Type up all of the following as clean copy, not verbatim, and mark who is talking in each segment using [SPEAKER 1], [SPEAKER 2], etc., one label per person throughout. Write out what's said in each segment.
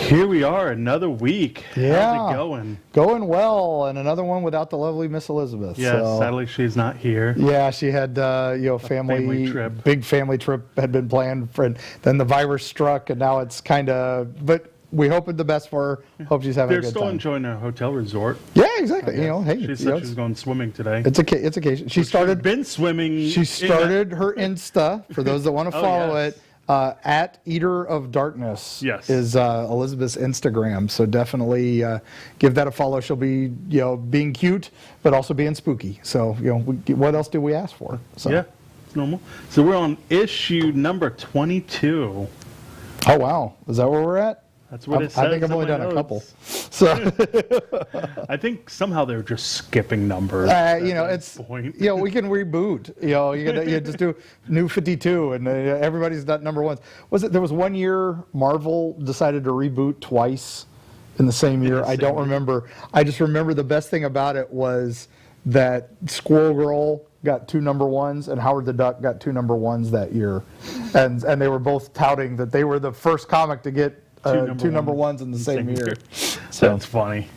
[SPEAKER 1] Here we are, another week.
[SPEAKER 2] Yeah.
[SPEAKER 1] How's it going?
[SPEAKER 2] Going well, and another one without the lovely Miss Elizabeth.
[SPEAKER 1] Yes,
[SPEAKER 2] so.
[SPEAKER 1] sadly she's not here.
[SPEAKER 2] Yeah, she had
[SPEAKER 1] family trip.
[SPEAKER 2] Big family trip had been planned, and then the virus struck, and now it's kind of. But we hope the best for her. Hope she's having a good time.
[SPEAKER 1] They're still enjoying their hotel resort.
[SPEAKER 2] Yeah, exactly.
[SPEAKER 1] Hey, she said she's going swimming today.
[SPEAKER 2] It's occasion. She's
[SPEAKER 1] been swimming.
[SPEAKER 2] She started her Insta for those that want to follow it. At Eater of Darkness is Elizabeth's Instagram, so definitely give that a follow. She'll be, being cute, but also being spooky. So, what else do we ask for? So.
[SPEAKER 1] Yeah, it's normal. So we're on issue number 22.
[SPEAKER 2] Oh wow, is that where we're at?
[SPEAKER 1] That's what it says.
[SPEAKER 2] I think I've only done a couple. So
[SPEAKER 1] I think somehow they're just skipping numbers.
[SPEAKER 2] It's point. We can reboot. You just do new 52, and everybody's done number ones. There was 1 year Marvel decided to reboot twice in the same year. I don't remember. I just remember the best thing about it was that Squirrel Girl got 2 number ones, and Howard the Duck got 2 number ones that year, and they were both touting that they were the first comic to get two number ones in the same year.
[SPEAKER 1] So that's funny.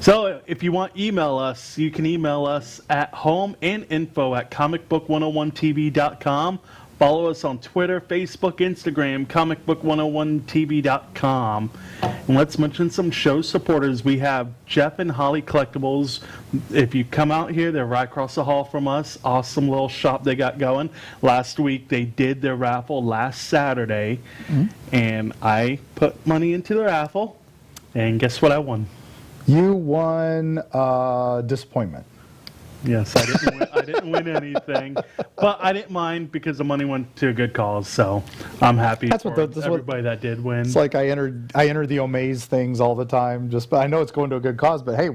[SPEAKER 1] So if you want to email us, you can email us at home and info@comicbook101tv.com. Follow us on Twitter, Facebook, Instagram, comicbook101tv.com. And let's mention some show supporters. We have Jeff and Holly Collectibles. If you come out here, they're right across the hall from us. Awesome little shop they got going. Last week, they did their raffle last Saturday. And I put money into the raffle. And guess what I won?
[SPEAKER 2] You won disappointment.
[SPEAKER 1] Yes, I didn't win anything, but I didn't mind because the money went to a good cause. So I'm happy for everybody that did win.
[SPEAKER 2] It's like I entered the Omaze things all the time. But I know it's going to a good cause. But hey,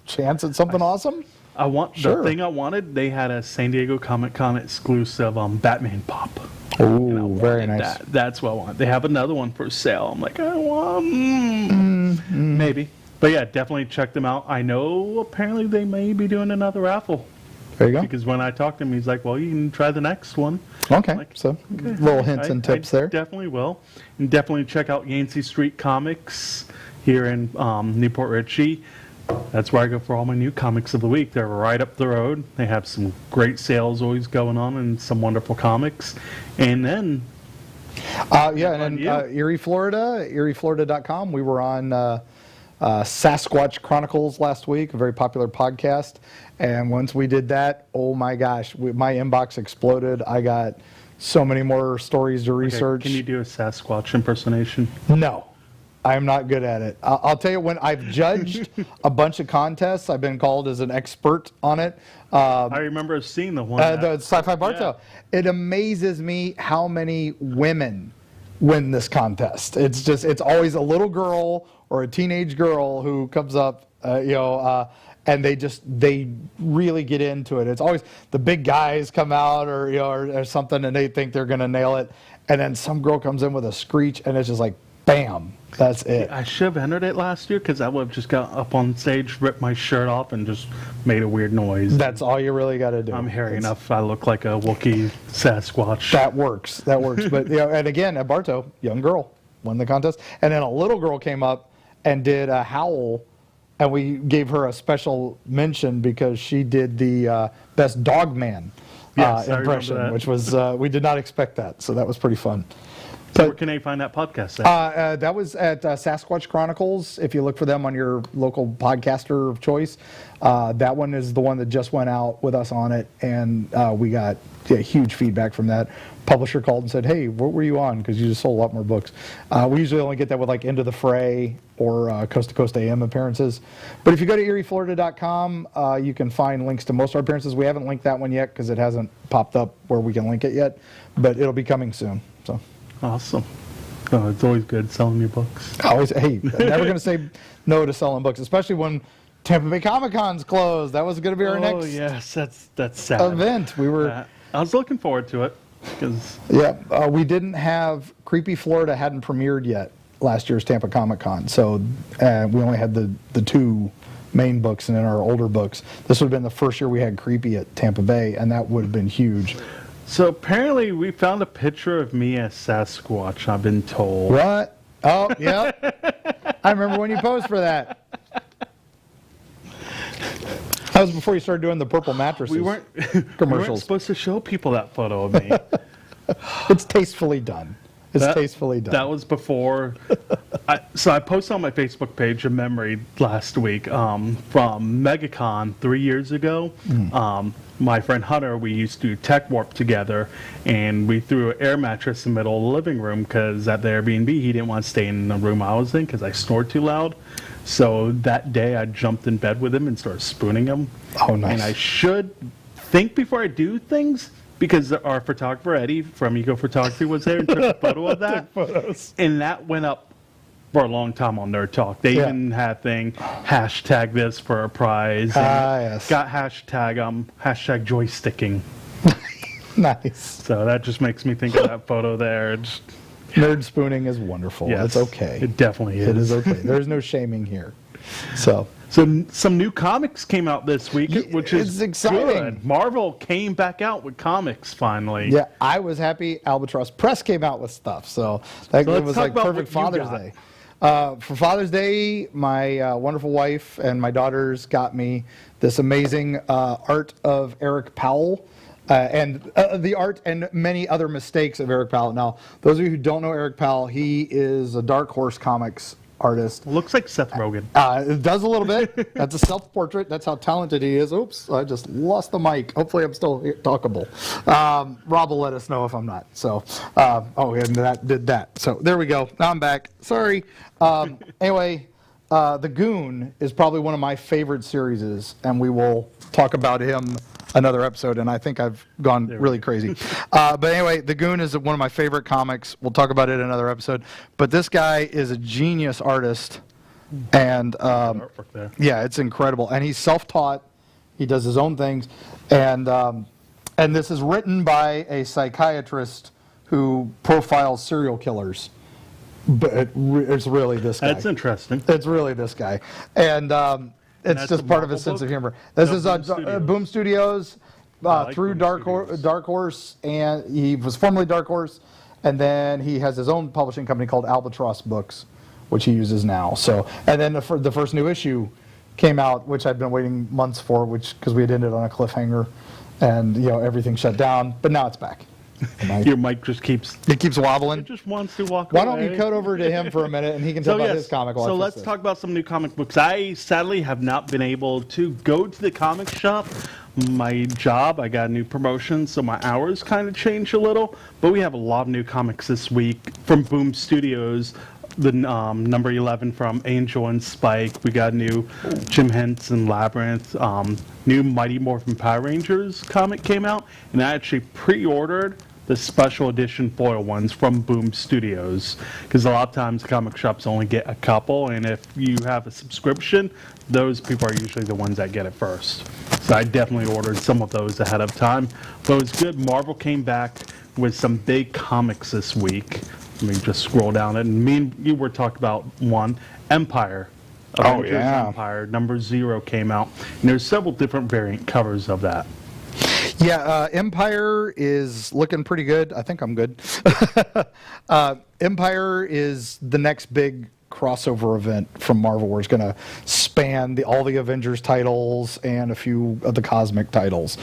[SPEAKER 2] chance at something awesome. The thing I wanted. They had a San Diego Comic-Con exclusive Batman pop. Oh, very nice.
[SPEAKER 1] That's what I want. They have another one for sale. I'm like, I want maybe. But yeah, definitely check them out. I know apparently they may be doing another raffle.
[SPEAKER 2] There you go.
[SPEAKER 1] Because when I talked to him, he's like, well, you can try the next one.
[SPEAKER 2] Okay. Like, so little hints and tips there.
[SPEAKER 1] Definitely will. And definitely check out Yancey Street Comics here in Newport Richie. That's where I go for all my new comics of the week. They're right up the road. They have some great sales always going on and some wonderful comics. And then...
[SPEAKER 2] Erie, Florida, erieflorida.com. We were on... Sasquatch Chronicles last week, a very popular podcast. And once we did that, oh my gosh, my inbox exploded. I got so many more stories to research.
[SPEAKER 1] Can you do a Sasquatch impersonation?
[SPEAKER 2] No, I'm not good at it. I'll tell you, when I've judged a bunch of contests, I've been called as an expert on it.
[SPEAKER 1] I remember seeing the one.
[SPEAKER 2] The Sci-Fi Barto. Yeah. It amazes me how many women win this contest. It's always a little girl or a teenage girl who comes up, and they really get into it. It's always the big guys come out or something, and they think they're going to nail it, and then some girl comes in with a screech, and it's just like, bam, that's it.
[SPEAKER 1] I should have entered it last year because I would have just got up on stage, ripped my shirt off, and just made a weird noise.
[SPEAKER 2] That's all you really got to do.
[SPEAKER 1] I'm hairy enough. I look like a Wookiee Sasquatch.
[SPEAKER 2] That works. But and again, at Bartow, young girl won the contest, and then a little girl came up and did a howl, and we gave her a special mention because she did the best Dogman impression, which was we did not expect that, so that was pretty fun.
[SPEAKER 1] So where can they find that podcast at?
[SPEAKER 2] That was at Sasquatch Chronicles. If you look for them on your local podcaster of choice, that one is the one that just went out with us on it, and we got huge feedback from that. Publisher called and said, hey, what were you on? Because you just sold a lot more books. We usually only get that with like Into the Fray or Coast to Coast AM appearances. But if you go to erieflorida.com, you can find links to most of our appearances. We haven't linked that one yet because it hasn't popped up where we can link it yet, but it'll be coming soon. So.
[SPEAKER 1] Awesome. Oh, it's always good selling your books.
[SPEAKER 2] Always. Hey, never going to say no to selling books, especially when Tampa Bay Comic-Con's closed. That was going to be our next.
[SPEAKER 1] Oh yes, that's sad.
[SPEAKER 2] Event. We were.
[SPEAKER 1] I was looking forward to it because.
[SPEAKER 2] Yeah, we didn't have Creepy Florida hadn't premiered yet last year's Tampa Comic-Con, so we only had the 2 main books and then our older books. This would have been the first year we had Creepy at Tampa Bay, and that would have been huge.
[SPEAKER 1] So apparently we found a picture of me as Sasquatch, I've been told.
[SPEAKER 2] What? Oh, yeah. I remember when you posed for that. That was before you started doing the purple mattresses.
[SPEAKER 1] We weren't
[SPEAKER 2] commercials.
[SPEAKER 1] supposed to show people that photo of me.
[SPEAKER 2] It's tastefully done. Tastefully done.
[SPEAKER 1] That was before. So I posted on my Facebook page a memory last week from MegaCon 3 years ago. My friend Hunter, we used to tech warp together, and we threw an air mattress in the middle of the living room because at the Airbnb he didn't want to stay in the room I was in because I snored too loud. So that day I jumped in bed with him and started spooning him.
[SPEAKER 2] Oh, nice.
[SPEAKER 1] And I should think before I do things, because our photographer Eddie from Eco Photography was there and took a photo of that.
[SPEAKER 2] Took photos.
[SPEAKER 1] And that went up for a long time on Nerd Talk. They even had a thing, hashtag this for a prize.
[SPEAKER 2] Yes.
[SPEAKER 1] Got hashtag joysticking.
[SPEAKER 2] Nice.
[SPEAKER 1] So that just makes me think of that photo there.
[SPEAKER 2] Nerd spooning is wonderful.
[SPEAKER 1] Yes,
[SPEAKER 2] it's okay.
[SPEAKER 1] It definitely is.
[SPEAKER 2] It is okay. There's no shaming here. So
[SPEAKER 1] some new comics came out this week, which is
[SPEAKER 2] exciting.
[SPEAKER 1] Good. Marvel came back out with comics finally.
[SPEAKER 2] Yeah, I was happy. Albatross Press came out with stuff, so it was like perfect Father's Day. For Father's Day, my wonderful wife and my daughters got me this amazing art of Eric Powell. And the art and many other mistakes of Eric Powell. Now, those of you who don't know Eric Powell, he is a Dark Horse Comics artist.
[SPEAKER 1] Looks like Seth Rogen.
[SPEAKER 2] It does a little bit. That's a self-portrait. That's how talented he is. Oops, I just lost the mic. Hopefully I'm still talkable. Rob will let us know if I'm not. So, and that did that. So there we go. Now I'm back. Sorry. Anyway, The Goon is probably one of my favorite series, and we will talk about him another episode, and I think I've gone really crazy. But anyway, The Goon is one of my favorite comics. We'll talk about it in another episode. But this guy is a genius artist, and
[SPEAKER 1] Artwork there.
[SPEAKER 2] yeah, it's incredible. And he's self-taught. He does his own things, and this is written by a psychiatrist who profiles serial killers. But it's really this guy.
[SPEAKER 1] That's interesting.
[SPEAKER 2] It's really this guy, and it's just part of his sense of humor. This is Boom Studios through Dark Horse, and he was formerly Dark Horse, and then he has his own publishing company called Albatross Books, which he uses now. So, and then the first new issue came out, which I'd been waiting months for, because we had ended on a cliffhanger, and everything shut down. But now it's back.
[SPEAKER 1] Your mic just keeps
[SPEAKER 2] wobbling.
[SPEAKER 1] It just wants to walk away.
[SPEAKER 2] Why don't you cut over to him for a minute and he can tell about his comic?
[SPEAKER 1] So let's talk about some new comic books. I sadly have not been able to go to the comic shop. My job, I got a new promotion, so my hours kind of changed a little. But we have a lot of new comics this week from Boom Studios. The number 11 from Angel and Spike. We got new Jim Henson Labyrinth. New Mighty Morphin Power Rangers comic came out, and I actually pre-ordered the special edition foil ones from Boom Studios, because a lot of times comic shops only get a couple, and if you have a subscription, those people are usually the ones that get it first. So I definitely ordered some of those ahead of time. But it was good. Marvel came back with some big comics this week. Let me just scroll down it. And me and you were talking about one, Empire. Avengers Empire, number 0 came out. And there's several different variant covers of that.
[SPEAKER 2] Yeah, Empire is looking pretty good. I think I'm good. Empire is the next big crossover event from Marvel, where it's going to span all the Avengers titles and a few of the cosmic titles.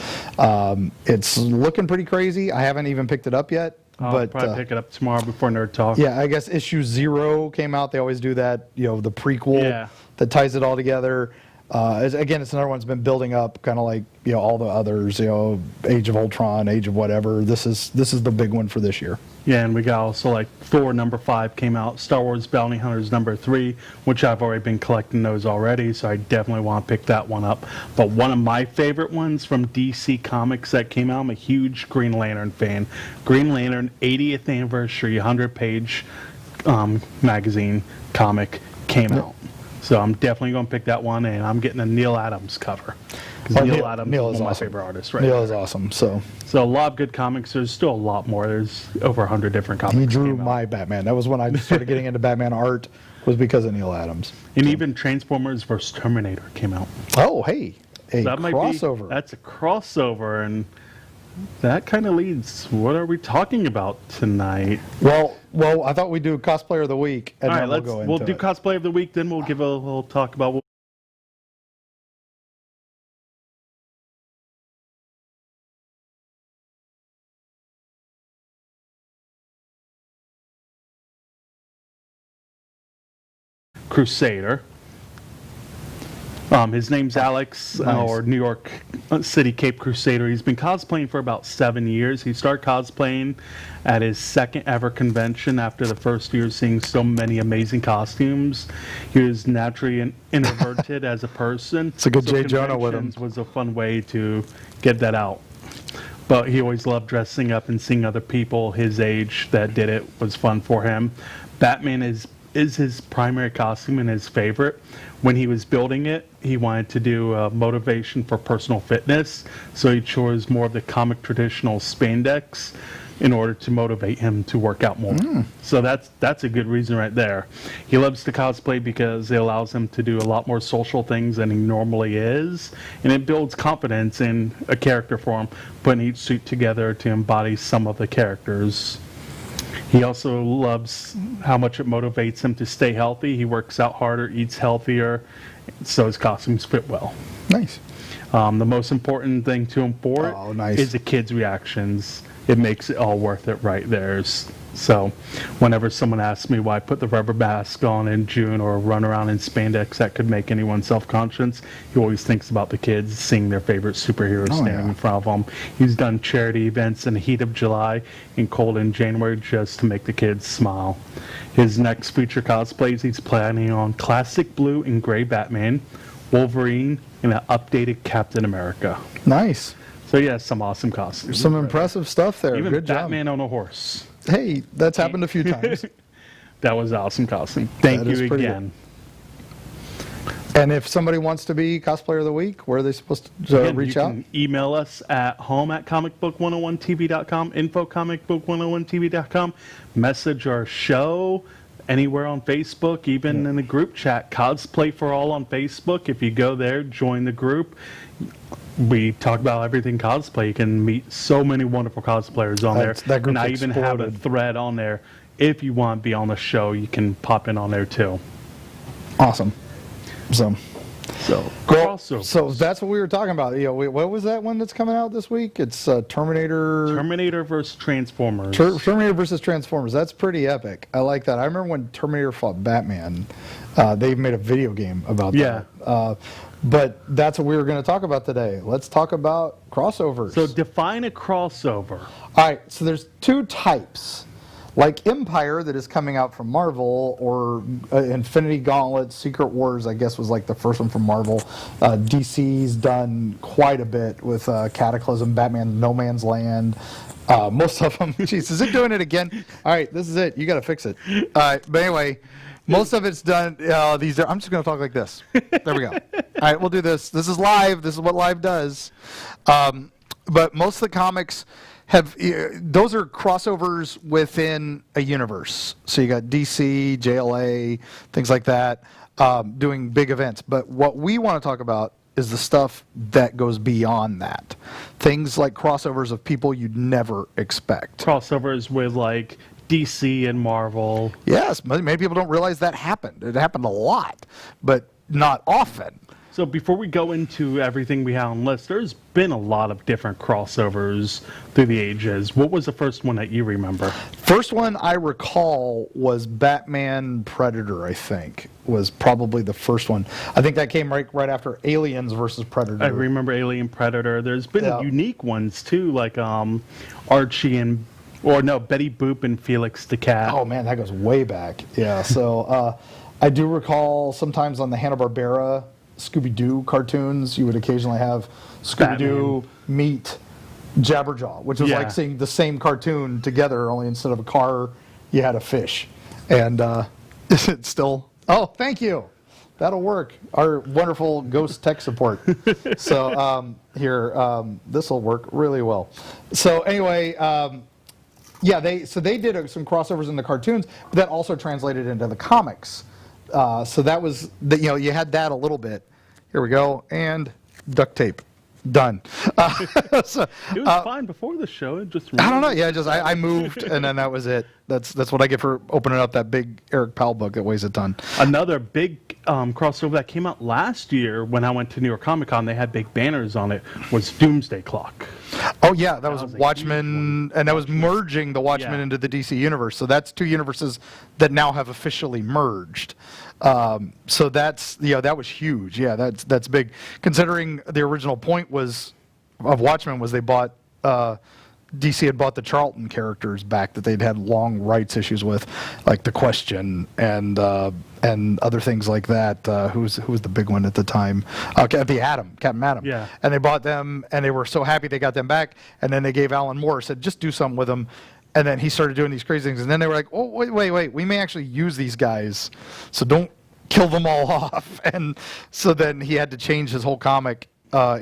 [SPEAKER 2] It's looking pretty crazy. I haven't even picked it up yet.
[SPEAKER 1] I'll probably pick it up tomorrow before Nerd Talk.
[SPEAKER 2] Yeah, I guess issue 0 came out. They always do that, the prequel that ties it all together. Again, it's another one that's been building up, kind of like all the others. Age of Ultron, Age of whatever. This is the big one for this year.
[SPEAKER 1] Yeah, and we got also like Thor number 5 came out, Star Wars Bounty Hunters number 3, which I've already been collecting those already, so I definitely want to pick that one up. But one of my favorite ones from DC Comics that came out, I'm a huge Green Lantern fan. Green Lantern 80th anniversary, 100-page magazine comic came out. So I'm definitely going to pick that one, and I'm getting a Neil Adams cover. Because Neil Adams is one of my favorite artists, right?
[SPEAKER 2] Neil is awesome. So
[SPEAKER 1] a lot of good comics. There's still a lot more. There's over 100 different comics.
[SPEAKER 2] He drew my Batman. That was when I started getting into Batman art, was because of Neil Adams.
[SPEAKER 1] And even Transformers vs. Terminator came out.
[SPEAKER 2] Oh, hey.
[SPEAKER 1] So that
[SPEAKER 2] crossover.
[SPEAKER 1] that's a crossover, and that kind of leads. What are we talking about tonight?
[SPEAKER 2] Well, I thought we'd do Cosplayer of the Week, and
[SPEAKER 1] All
[SPEAKER 2] then
[SPEAKER 1] right,
[SPEAKER 2] we'll go into
[SPEAKER 1] we'll do
[SPEAKER 2] it.
[SPEAKER 1] Cosplay of the Week, then we'll give a little talk about what Crusader. His name's Alex,
[SPEAKER 2] Nice.
[SPEAKER 1] or New York City Cape Crusader. He's been cosplaying for about 7 years. He started cosplaying at his second ever convention after the first year seeing so many amazing costumes. He was naturally introverted as a person.
[SPEAKER 2] It's a good J. Jonah with him.
[SPEAKER 1] Conventions was a fun way to get that out. But he always loved dressing up and seeing other people his age that did it was fun for him. Batman is his primary costume and his favorite. When he was building it, he wanted to do motivation for personal fitness, so he chose more of the comic traditional spandex in order to motivate him to work out more. So that's a good reason right there. He loves to cosplay because it allows him to do a lot more social things than he normally is, and it builds confidence in a character for him, putting each suit together to embody some of the characters. He also loves how much it motivates him to stay healthy. He works out harder, eats healthier, so his costumes fit well.
[SPEAKER 2] Nice.
[SPEAKER 1] The most important thing to him for it
[SPEAKER 2] nice.
[SPEAKER 1] is the kids' reactions. It makes it all worth it right there. So whenever someone asks me why I put the rubber mask on in June or run around in spandex that could make anyone self-conscious, he always thinks about the kids seeing their favorite superhero standing in front of them. He's done charity events in the heat of July and cold in January just to make the kids smile. His next feature cosplays, he's planning on classic blue and gray Batman, Wolverine, and an updated Captain America.
[SPEAKER 2] Nice.
[SPEAKER 1] So yeah, some awesome costumes.
[SPEAKER 2] Some impressive stuff there.
[SPEAKER 1] Even
[SPEAKER 2] Good
[SPEAKER 1] Batman
[SPEAKER 2] job.
[SPEAKER 1] on a horse.
[SPEAKER 2] Hey, that's happened a few times.
[SPEAKER 1] That was awesome costume. Thank
[SPEAKER 2] That is
[SPEAKER 1] you
[SPEAKER 2] pretty
[SPEAKER 1] again.
[SPEAKER 2] And if somebody wants to be Cosplayer of the Week, where are they supposed to
[SPEAKER 1] Again,
[SPEAKER 2] reach
[SPEAKER 1] you
[SPEAKER 2] out?
[SPEAKER 1] can email us at home@comicbook101tv.com, info@comicbook101tv.com, message our show anywhere on Facebook, even in the group chat, Cosplay for All on Facebook. If you go there, join the group. We talk about everything cosplay. You can meet so many wonderful cosplayers on there.
[SPEAKER 2] That group
[SPEAKER 1] and I even have a
[SPEAKER 2] exploded.
[SPEAKER 1] thread on there. If you want to be on the show, you can pop in on there too.
[SPEAKER 2] Awesome. So
[SPEAKER 1] Crossover.
[SPEAKER 2] So that's what we were talking about. What was that one that's coming out this week? It's
[SPEAKER 1] Terminator versus Transformers.
[SPEAKER 2] Terminator versus Transformers. That's pretty epic. I like that. I remember when Terminator fought Batman. They made a video game about that. But that's what we were going to talk about today. Let's talk about crossovers.
[SPEAKER 1] So define a crossover.
[SPEAKER 2] All right, so there's two types. Like Empire, that is coming out from Marvel, or Infinity Gauntlet, Secret Wars, I guess was like the first one from Marvel. DC's done quite a bit with Cataclysm, Batman, No Man's Land. Most of them, jeez, is it doing it again? All right, this is it. You got to fix it. All right, but anyway, most of it's done. I'm just going to talk like this. There we go. All right, we'll do this. This is live. This is what live does. But most of the comics those are crossovers within a universe. So you got DC, JLA, things like that, doing big events. But what we want to talk about is the stuff that goes beyond that. Things like crossovers of people you'd never expect.
[SPEAKER 1] Crossovers with like DC and Marvel.
[SPEAKER 2] Yes, many people don't realize that happened. It happened a lot, but not often.
[SPEAKER 1] So before we go into everything we have on the list, there's been a lot of different crossovers through the ages. What was the first one that you remember?
[SPEAKER 2] First one I recall was Batman Predator, I think, was probably the first one. I think that came right after Aliens versus Predator.
[SPEAKER 1] I remember Alien Predator. There's been unique ones too, like Archie and, Betty Boop and Felix the Cat.
[SPEAKER 2] Oh man, that goes way back. Yeah, so I do recall sometimes on the Hanna-Barbera Scooby-Doo cartoons, you would occasionally have Scooby-Doo meet Jabberjaw, which was like seeing the same cartoon together, only instead of a car, you had a fish. And is it still? Oh, thank you. That'll work. Our wonderful ghost tech support. So this will work really well. So anyway, they did some crossovers in the cartoons, but that also translated into the comics. So that was, you had that a little bit. Here we go, and duct tape. done. So,
[SPEAKER 1] It was fine before the show. It just
[SPEAKER 2] I don't know. Yeah, just I moved, and then that was it. That's what I get for opening up that big Eric Powell book that weighs a ton.
[SPEAKER 1] Another big crossover that came out last year when I went to New York Comic Con, they had big banners on it, was Doomsday Clock.
[SPEAKER 2] Oh yeah, that was
[SPEAKER 1] was a
[SPEAKER 2] Watchmen, and that was merging the Watchmen into the DC universe. So that's two universes that now have officially merged. So that's that was huge. Yeah, that's big. Considering the original point of Watchmen was they bought. DC had bought the Charlton characters back that they'd had long rights issues with, like The Question and other things like that. Who was the big one at the time? Captain Atom.
[SPEAKER 1] Yeah.
[SPEAKER 2] And they bought them, and they were so happy they got them back. And then they gave Alan Moore, said, just do something with them. And then he started doing these crazy things. And then they were like, oh, wait, we may actually use these guys, so don't kill them all off. And so then he had to change his whole comic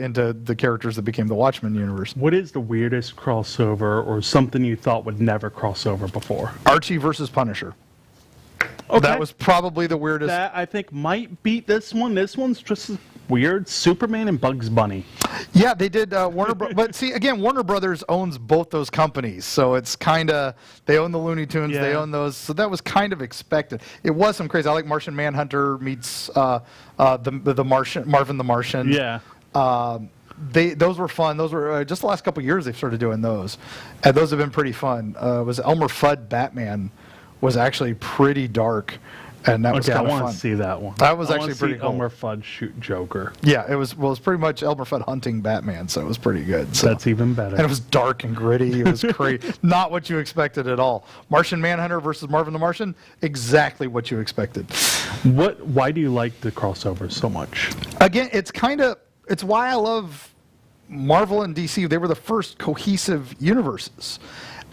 [SPEAKER 2] into the characters that became the Watchmen universe.
[SPEAKER 1] What is the weirdest crossover or something you thought would never cross over before?
[SPEAKER 2] Archie versus Punisher.
[SPEAKER 1] Okay.
[SPEAKER 2] That was probably the weirdest.
[SPEAKER 1] That I think might beat this one. This one's just weird. Superman and Bugs Bunny.
[SPEAKER 2] Yeah, they did Warner but see, again, Warner Brothers owns both those companies, so it's kind of, they own the Looney Tunes, they own those, so that was kind of expected. It was some crazy. I like Martian Manhunter meets the Marvin the Martian.
[SPEAKER 1] Yeah.
[SPEAKER 2] Those were fun. Those were just the last couple of years they've started doing those, and those have been pretty fun. Was Elmer Fudd Batman was actually pretty dark, and that was kind of fun.
[SPEAKER 1] I want to see that one.
[SPEAKER 2] That was actually pretty cool.
[SPEAKER 1] Elmer Fudd shoot Joker.
[SPEAKER 2] Yeah, it was. Well, it was pretty much Elmer Fudd hunting Batman, so it was pretty good. So.
[SPEAKER 1] That's even better.
[SPEAKER 2] And it was dark and gritty. It was crazy. Not what you expected at all. Martian Manhunter versus Marvin the Martian, exactly what you expected.
[SPEAKER 1] Why do you like the crossover so much?
[SPEAKER 2] Again, it's why I love Marvel and DC. They were the first cohesive universes.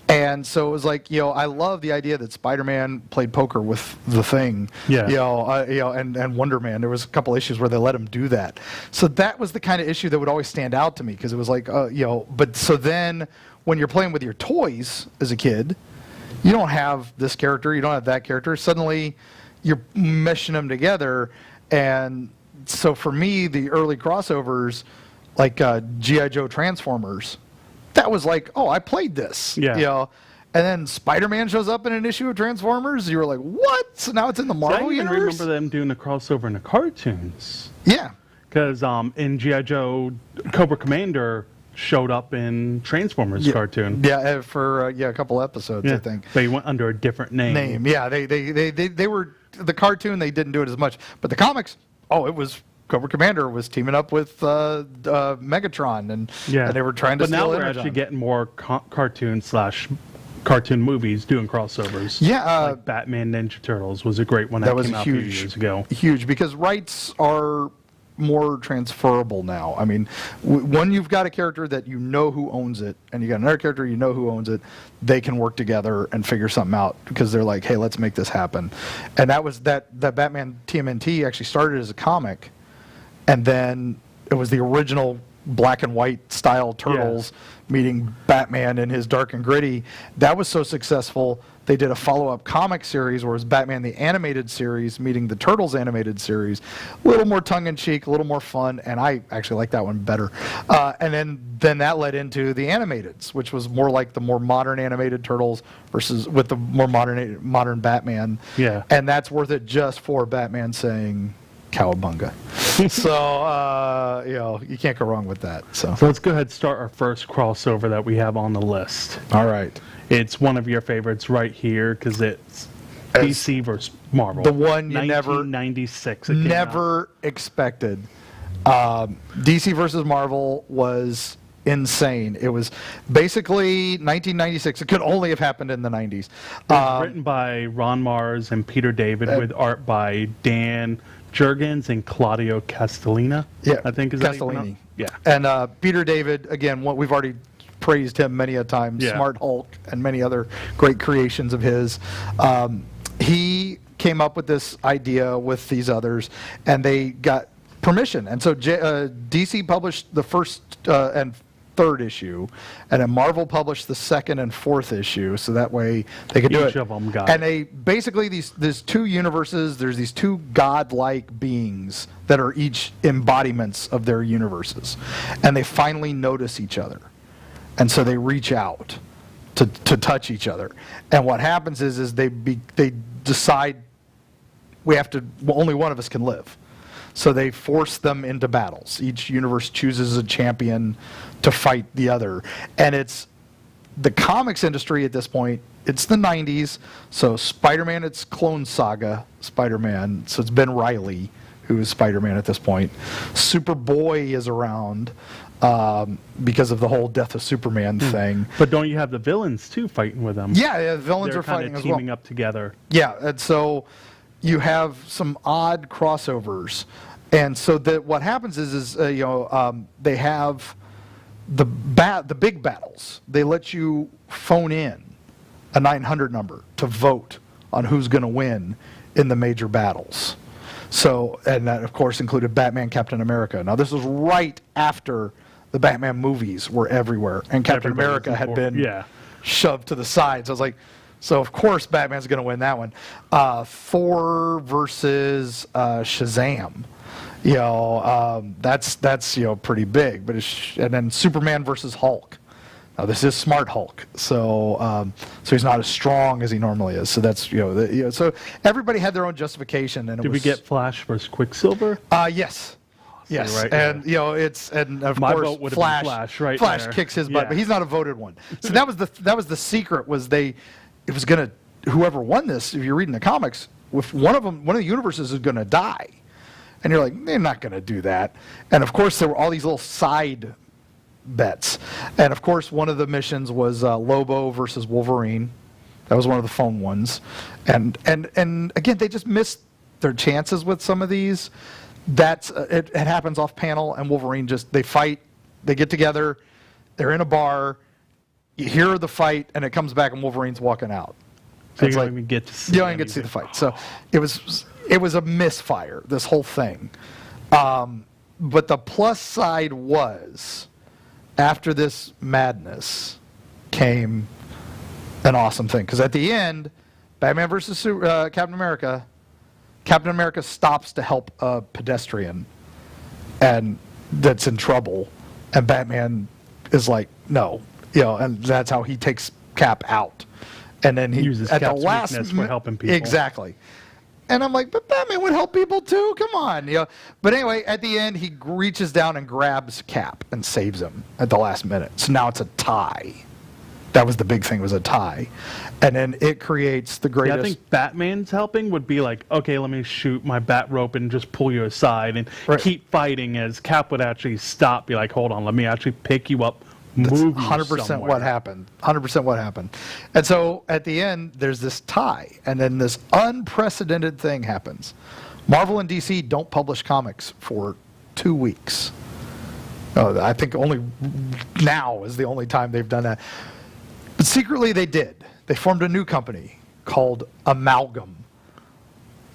[SPEAKER 2] And so it was like, I love the idea that Spider-Man played poker with the Thing.
[SPEAKER 1] Yeah.
[SPEAKER 2] And Wonder Man. There was a couple issues where they let him do that. So that was the kind of issue that would always stand out to me, because it was like, but so then when you're playing with your toys as a kid, you don't have this character, you don't have that character. Suddenly you're meshing them together. And so for me, the early crossovers, like G.I. Joe Transformers, that was like, oh, I played this.
[SPEAKER 1] Yeah.
[SPEAKER 2] And then Spider-Man shows up in an issue of Transformers. You were like, what? So now it's in the Marvel universe?
[SPEAKER 1] I remember them doing the crossover in the cartoons.
[SPEAKER 2] Yeah.
[SPEAKER 1] Because in G.I. Joe, Cobra Commander showed up in Transformers cartoon.
[SPEAKER 2] Yeah, for a couple episodes, I think.
[SPEAKER 1] But he went under a different name.
[SPEAKER 2] Yeah, they were, the cartoon, they didn't do it as much. But the comics, it was Cobra Commander was teaming up with Megatron, and they were trying to
[SPEAKER 1] But now
[SPEAKER 2] steal
[SPEAKER 1] we're
[SPEAKER 2] Energon.
[SPEAKER 1] actually getting more cartoon movies doing crossovers.
[SPEAKER 2] Yeah.
[SPEAKER 1] Like Batman Ninja Turtles was a great one that
[SPEAKER 2] was
[SPEAKER 1] came out a few years ago.
[SPEAKER 2] Huge, because rights are more transferable now. I mean, when you've got a character that you know who owns it, and you got another character you know who owns it, they can work together and figure something out, because they're like, hey, let's make this happen. And that was that Batman TMNT actually started as a comic, and then it was the original black and white style Turtles meeting Batman in his dark and gritty. That was so successful, they did a follow-up comic series where it was Batman the Animated Series meeting the Turtles Animated Series. A little more tongue-in-cheek, a little more fun, and I actually like that one better. And then that led into the Animateds, which was more like the more modern animated Turtles versus with the more modern Batman.
[SPEAKER 1] Yeah.
[SPEAKER 2] And that's worth it just for Batman saying cowabunga. So, you can't go wrong with that. So
[SPEAKER 1] let's go ahead and start our first crossover that we have on the list.
[SPEAKER 2] All right.
[SPEAKER 1] It's one of your favorites right here, because it's DC versus Marvel.
[SPEAKER 2] The one you
[SPEAKER 1] 1996.
[SPEAKER 2] Never expected. DC versus Marvel was insane. It was basically 1996. It could only have happened in the 90s.
[SPEAKER 1] It was written by Ron Mars and Peter David, with art by Dan Jurgens and Claudio Castellina.
[SPEAKER 2] Yeah,
[SPEAKER 1] I think is
[SPEAKER 2] Castellini.
[SPEAKER 1] Yeah.
[SPEAKER 2] And Peter David, again, we've already praised him many a time.
[SPEAKER 1] Yeah.
[SPEAKER 2] Smart Hulk and many other great creations of his. He came up with this idea with these others, and they got permission. And so DC published the first and third issue, and then Marvel published the second and fourth issue, so that way they could do it.
[SPEAKER 1] Each of them got
[SPEAKER 2] and
[SPEAKER 1] it.
[SPEAKER 2] they basically there's two universes. There's these two godlike beings that are each embodiments of their universes, and they finally notice each other, and so they reach out to touch each other. And what happens is they decide only one of us can live. So they force them into battles. Each universe chooses a champion to fight the other. And it's the comics industry at this point, it's the 90s. So Spider-Man, it's Clone Saga Spider-Man. So it's Ben Reilly, who is Spider-Man at this point. Superboy is around because of the whole Death of Superman thing.
[SPEAKER 1] But don't you have the villains, too, fighting with them?
[SPEAKER 2] Yeah, the villains
[SPEAKER 1] They're
[SPEAKER 2] are fighting
[SPEAKER 1] kind of
[SPEAKER 2] as well.
[SPEAKER 1] teaming up together.
[SPEAKER 2] Yeah, and so you have some odd crossovers. And so what happens is they have the big battles. They let you phone in a 900 number to vote on who's going to win in the major battles. So, and that of course included Batman, Captain America. Now this was right after the Batman movies were everywhere, and Captain America had been shoved to the side. So I was like, so of course Batman's going to win that one. Thor versus Shazam. That's pretty big, but and then Superman versus Hulk. Now this is Smart Hulk, so he's not as strong as he normally is. So that's so everybody had their own justification. And
[SPEAKER 1] did we get Flash versus Quicksilver?
[SPEAKER 2] Yes. Yes,
[SPEAKER 1] right
[SPEAKER 2] and
[SPEAKER 1] there.
[SPEAKER 2] and of
[SPEAKER 1] My
[SPEAKER 2] course
[SPEAKER 1] vote would have been Flash, right
[SPEAKER 2] Flash
[SPEAKER 1] there.
[SPEAKER 2] kicks his butt,
[SPEAKER 1] Yeah.
[SPEAKER 2] but he's not a voted one. So that was the secret whoever won this, if you're reading the comics, with one of the universes is going to die. And you're like, they're not going to do that. And of course, there were all these little side bets. And of course, one of the missions was Lobo versus Wolverine. That was one of the phone ones. And again, they just missed their chances with some of these. It happens off panel, and Wolverine they fight, they get together, they're in a bar, you hear the fight, and it comes back, and Wolverine's walking out.
[SPEAKER 1] So you don't even get to see.
[SPEAKER 2] You don't even get to see the fight. So it was a misfire, this whole thing. But the plus side was, after this madness came an awesome thing. Because at the end, Batman versus Captain America stops to help a pedestrian and that's in trouble. And Batman is like, no. And that's how he takes Cap out. And then he
[SPEAKER 1] uses
[SPEAKER 2] at
[SPEAKER 1] Cap's
[SPEAKER 2] the last
[SPEAKER 1] weakness for helping people.
[SPEAKER 2] Exactly. And I'm like, but Batman would help people too. Come on, But anyway, at the end, he reaches down and grabs Cap and saves him at the last minute. So now it's a tie. That was the big thing, was a tie. And then it creates the greatest.
[SPEAKER 1] Yeah, I think Batman's helping would be like, okay, let me shoot my bat rope and just pull you aside and keep fighting, as Cap would actually stop, be like, hold on, let me actually pick you up.
[SPEAKER 2] That's
[SPEAKER 1] move
[SPEAKER 2] 100% what happened. 100% what happened. And so at the end, there's this tie, and then this unprecedented thing happens. Marvel and DC don't publish comics for 2 weeks. I think only now is the only time they've done that. But secretly they did. They formed a new company called Amalgam.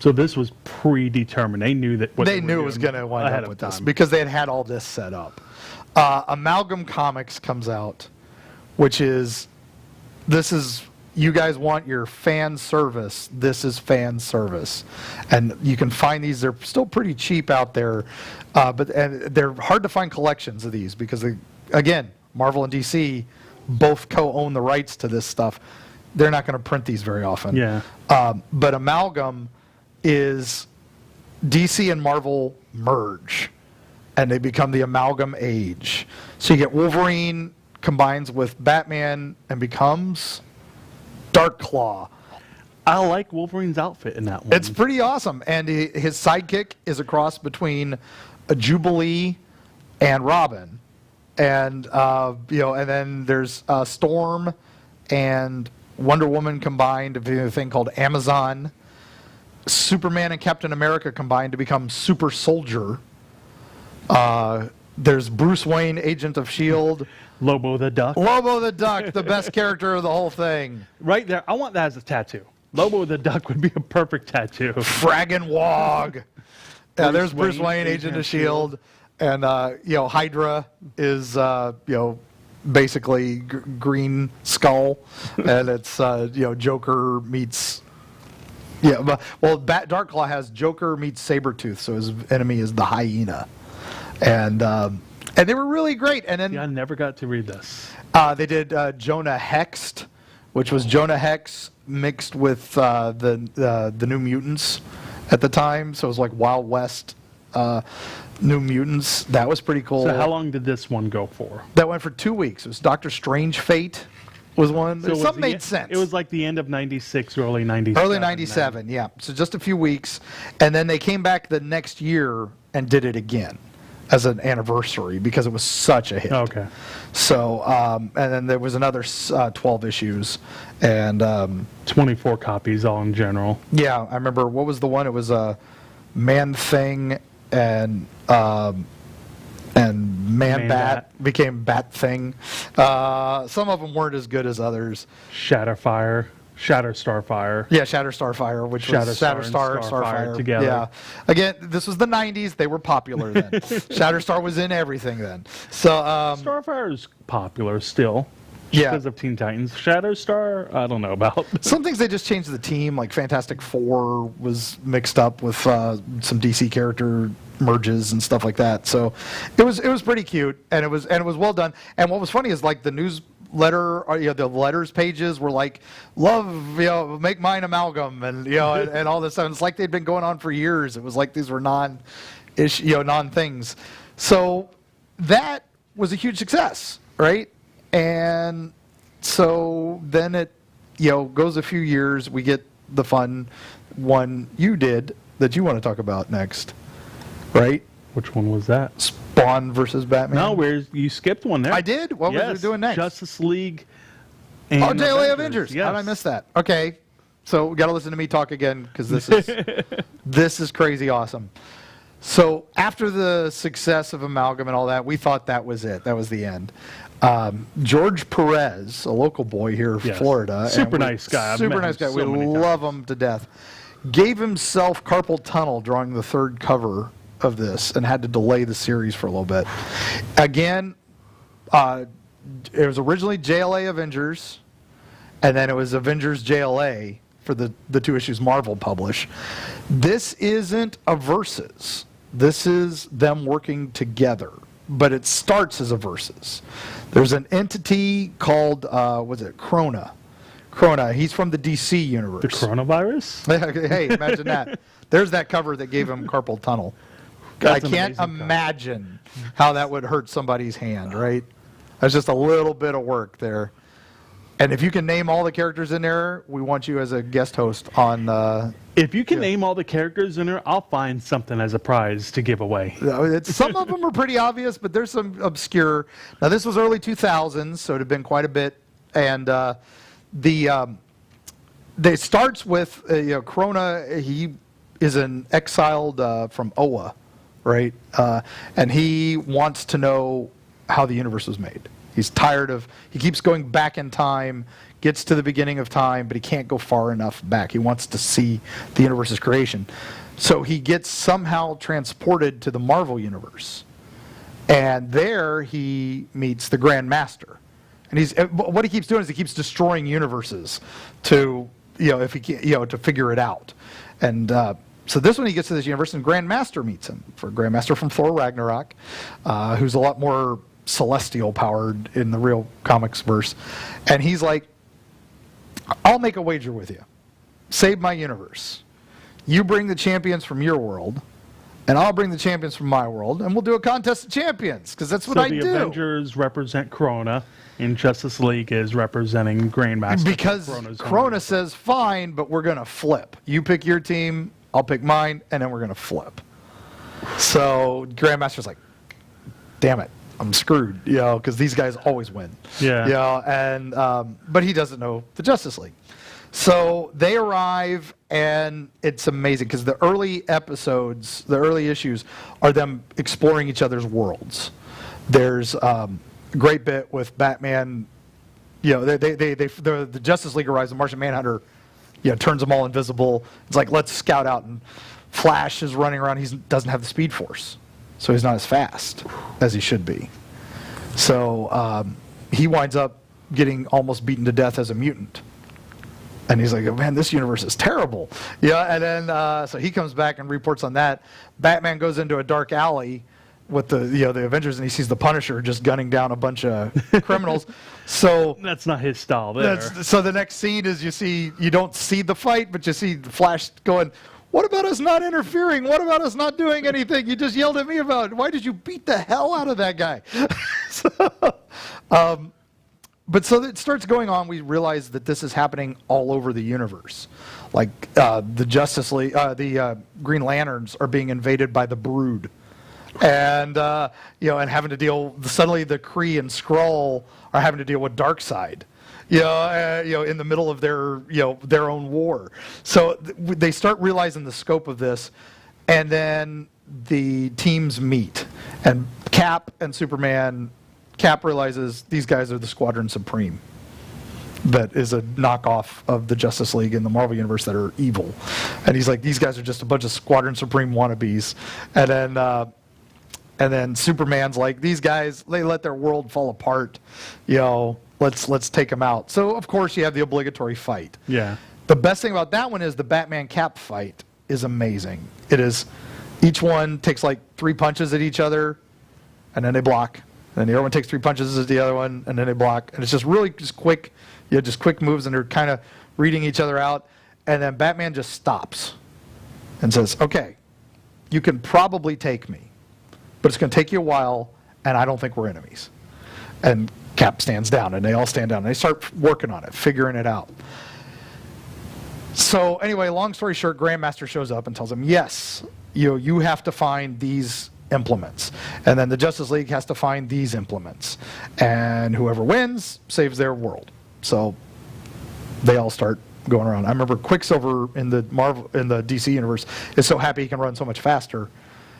[SPEAKER 1] So this was predetermined. They knew that.
[SPEAKER 2] They knew it was going to wind up with this because they had all this set up. Amalgam Comics comes out, which is, you guys want your fan service, this is fan service. And you can find these, they're still pretty cheap out there, but they're hard to find collections of these because, again, Marvel and DC both co-own the rights to this stuff. They're not going to print these very often.
[SPEAKER 1] Yeah.
[SPEAKER 2] But Amalgam is DC and Marvel merge. And they become the Amalgam Age. So you get Wolverine combines with Batman and becomes Darkclaw.
[SPEAKER 1] I like Wolverine's outfit in that one.
[SPEAKER 2] It's pretty awesome. And his sidekick is a cross between a Jubilee and Robin. And and then there's Storm and Wonder Woman combined to a thing called Amazon. Superman and Captain America combined to become Super Soldier. There's Bruce Wayne, Agent of S.H.I.E.L.D.
[SPEAKER 1] Lobo the Duck.
[SPEAKER 2] Lobo the Duck, the best character of the whole thing.
[SPEAKER 1] Right there. I want that as a tattoo. Lobo the Duck would be a perfect tattoo.
[SPEAKER 2] Fraggin' Wog. There's Bruce Wayne, Agent of S.H.I.E.L.D. And, Hydra is, basically Green Skull, and it's Joker meets. Yeah, well, Darkclaw has Joker meets Sabretooth, so his enemy is the hyena, and they were really great. And then
[SPEAKER 1] I never got to read this.
[SPEAKER 2] they did Jonah Hexed, which was Jonah Hex mixed with the New Mutants at the time, so it was like Wild West New Mutants. That was pretty cool.
[SPEAKER 1] So how long did this one go for?
[SPEAKER 2] That went for 2 weeks. It was Doctor Strange Fate was one.
[SPEAKER 1] So
[SPEAKER 2] Something made sense.
[SPEAKER 1] It was like the end of 96, early 97.
[SPEAKER 2] Early 97, yeah. So just a few weeks. And then they came back the next year and did it again as an anniversary because it was such a hit.
[SPEAKER 1] Okay.
[SPEAKER 2] So, and then there was another 12 issues. And
[SPEAKER 1] 24 copies all in general.
[SPEAKER 2] yeah, I remember, what was the one? It was Man-Thing and Man-Bat became Bat-Thing. Some of them weren't as good as others.
[SPEAKER 1] Shatterfire. Shatterstarfire.
[SPEAKER 2] Yeah, Shatterstarfire, which was
[SPEAKER 1] Shatterstar and
[SPEAKER 2] Starfire
[SPEAKER 1] together.
[SPEAKER 2] Yeah. Again, this was the 90s. They were popular then. Shatterstar was in everything then. So,
[SPEAKER 1] Starfire is popular still.
[SPEAKER 2] Yeah.
[SPEAKER 1] Because of Teen Titans. Shatterstar, I don't know about.
[SPEAKER 2] some things they just changed the team, like Fantastic Four was mixed up with some DC character merges and stuff like that. So it was pretty cute, and it was well done. And what was funny is like the newsletter, or the letters pages were like, love, make mine amalgam, and and all this stuff. And it's like they'd been going on for years. It was like these were non things. So that was a huge success, right? And so then it goes a few years. We get the fun one you did that you want to talk about next, right?
[SPEAKER 1] Which one was that?
[SPEAKER 2] Spawn versus Batman.
[SPEAKER 1] No, you skipped one there.
[SPEAKER 2] I did? What was it doing next?
[SPEAKER 1] Justice League and
[SPEAKER 2] JLA Avengers.
[SPEAKER 1] Yes.
[SPEAKER 2] How did I miss that? Okay. So we got to listen to me talk again because this is crazy awesome. So after the success of Amalgam and all that, we thought that was it. That was the end. George Perez, a local boy here in Florida.
[SPEAKER 1] Super nice guy.
[SPEAKER 2] Super nice guy. We love him to death. Gave himself carpal tunnel drawing the third cover of this and had to delay the series for a little bit. Again, it was originally JLA Avengers, and then it was Avengers JLA for the two issues Marvel published. This isn't a versus. This is them working together, but it starts as a versus. There's an entity called, Krona. Krona, he's from the DC universe.
[SPEAKER 1] The coronavirus?
[SPEAKER 2] Hey, imagine that. There's that cover that gave him carpal tunnel.
[SPEAKER 1] That's
[SPEAKER 2] I can't imagine how that would hurt somebody's hand, right? That's just a little bit of work there. And if you can name all the characters in there, we want you as a guest host on...
[SPEAKER 1] if you can name all the characters in there, I'll find something as a prize to give away.
[SPEAKER 2] Some of them are pretty obvious, but there's some obscure. Now, this was early 2000s, so it had been quite a bit. And it starts with Krona. He is an exiled from Oa, right? And he wants to know how the universe was made. He's tired of, he keeps going back in time, gets to the beginning of time, but he can't go far enough back. He wants to see the universe's creation. So he gets somehow transported to the Marvel universe. And there he meets the Grand Master. And what he keeps doing is he keeps destroying universes to, if he can, to figure it out. And so this one he gets to this universe and Grand Master meets him. For Grand Master from Thor Ragnarok, who's a lot more celestial powered in the real comics verse. And he's like, I'll make a wager with you. Save my universe. You bring the champions from your world, and I'll bring the champions from my world, and we'll do a contest of champions, because that's what I do.
[SPEAKER 1] So the Avengers represent Krona, and Justice League is representing Grandmaster.
[SPEAKER 2] Because Krona says, fine, but we're going to flip. You pick your team, I'll pick mine, and then we're going to flip. So Grandmaster's like, damn it. I'm screwed, because these guys always win.
[SPEAKER 1] Yeah.
[SPEAKER 2] And but he doesn't know the Justice League. So they arrive, and it's amazing because the early episodes, the early issues, are them exploring each other's worlds. There's a great bit with Batman. The Justice League arrives, the Martian Manhunter, turns them all invisible. It's like, let's scout out, and Flash is running around. He doesn't have the Speed Force. So he's not as fast as he should be. So he winds up getting almost beaten to death as a mutant. And he's like, oh, man, this universe is terrible. Yeah, and then so he comes back and reports on that. Batman goes into a dark alley with the Avengers, and he sees the Punisher just gunning down a bunch of criminals. So
[SPEAKER 1] that's not his style there.
[SPEAKER 2] So the next scene is you don't see the fight, but you see Flash going, what about us not interfering? What about us not doing anything? You just yelled at me about, why did you beat the hell out of that guy? But so it starts going on. We realize that this is happening all over the universe. Like the Justice League, the Green Lanterns are being invaded by the Brood. And and having to deal, suddenly the Kree and Skrull are having to deal with Darkseid. In the middle of their own war. So they start realizing the scope of this, and then the teams meet, and Cap and Superman. Cap realizes these guys are the Squadron Supreme. That is a knockoff of the Justice League in the Marvel Universe that are evil, and he's like, these guys are just a bunch of Squadron Supreme wannabes, and then Superman's like, these guys, they let their world fall apart, let's take them out. So of course you have the obligatory fight.
[SPEAKER 1] Yeah.
[SPEAKER 2] The best thing about that one is the Batman Cap fight is amazing. It is, each one takes like 3 punches at each other, and then they block. And the other one takes 3 punches at the other one, and then they block. And it's just really just quick, just quick moves, and they're kind of reading each other out. And then Batman just stops and says, okay, you can probably take me, but it's going to take you a while, and I don't think we're enemies. And Cap stands down, and they all stand down, and they start working on it, figuring it out. So anyway, long story short, Grandmaster shows up and tells him, yes, you have to find these implements, and then the Justice League has to find these implements, and whoever wins saves their world. So they all start going around. I remember Quicksilver in the DC universe is so happy he can run so much faster,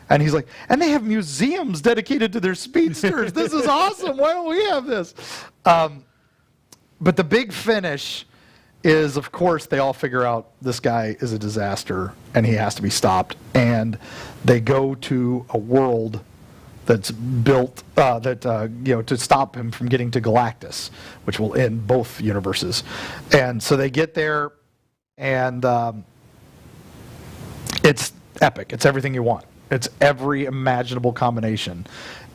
[SPEAKER 2] and he's like, and they have museums dedicated to their speedsters. This is awesome. Why don't we have this? But the big finish is, of course, they all figure out this guy is a disaster and he has to be stopped. And they go to a world that's built to stop him from getting to Galactus, which will end both universes. And so they get there, and it's epic. It's everything you want. It's every imaginable combination.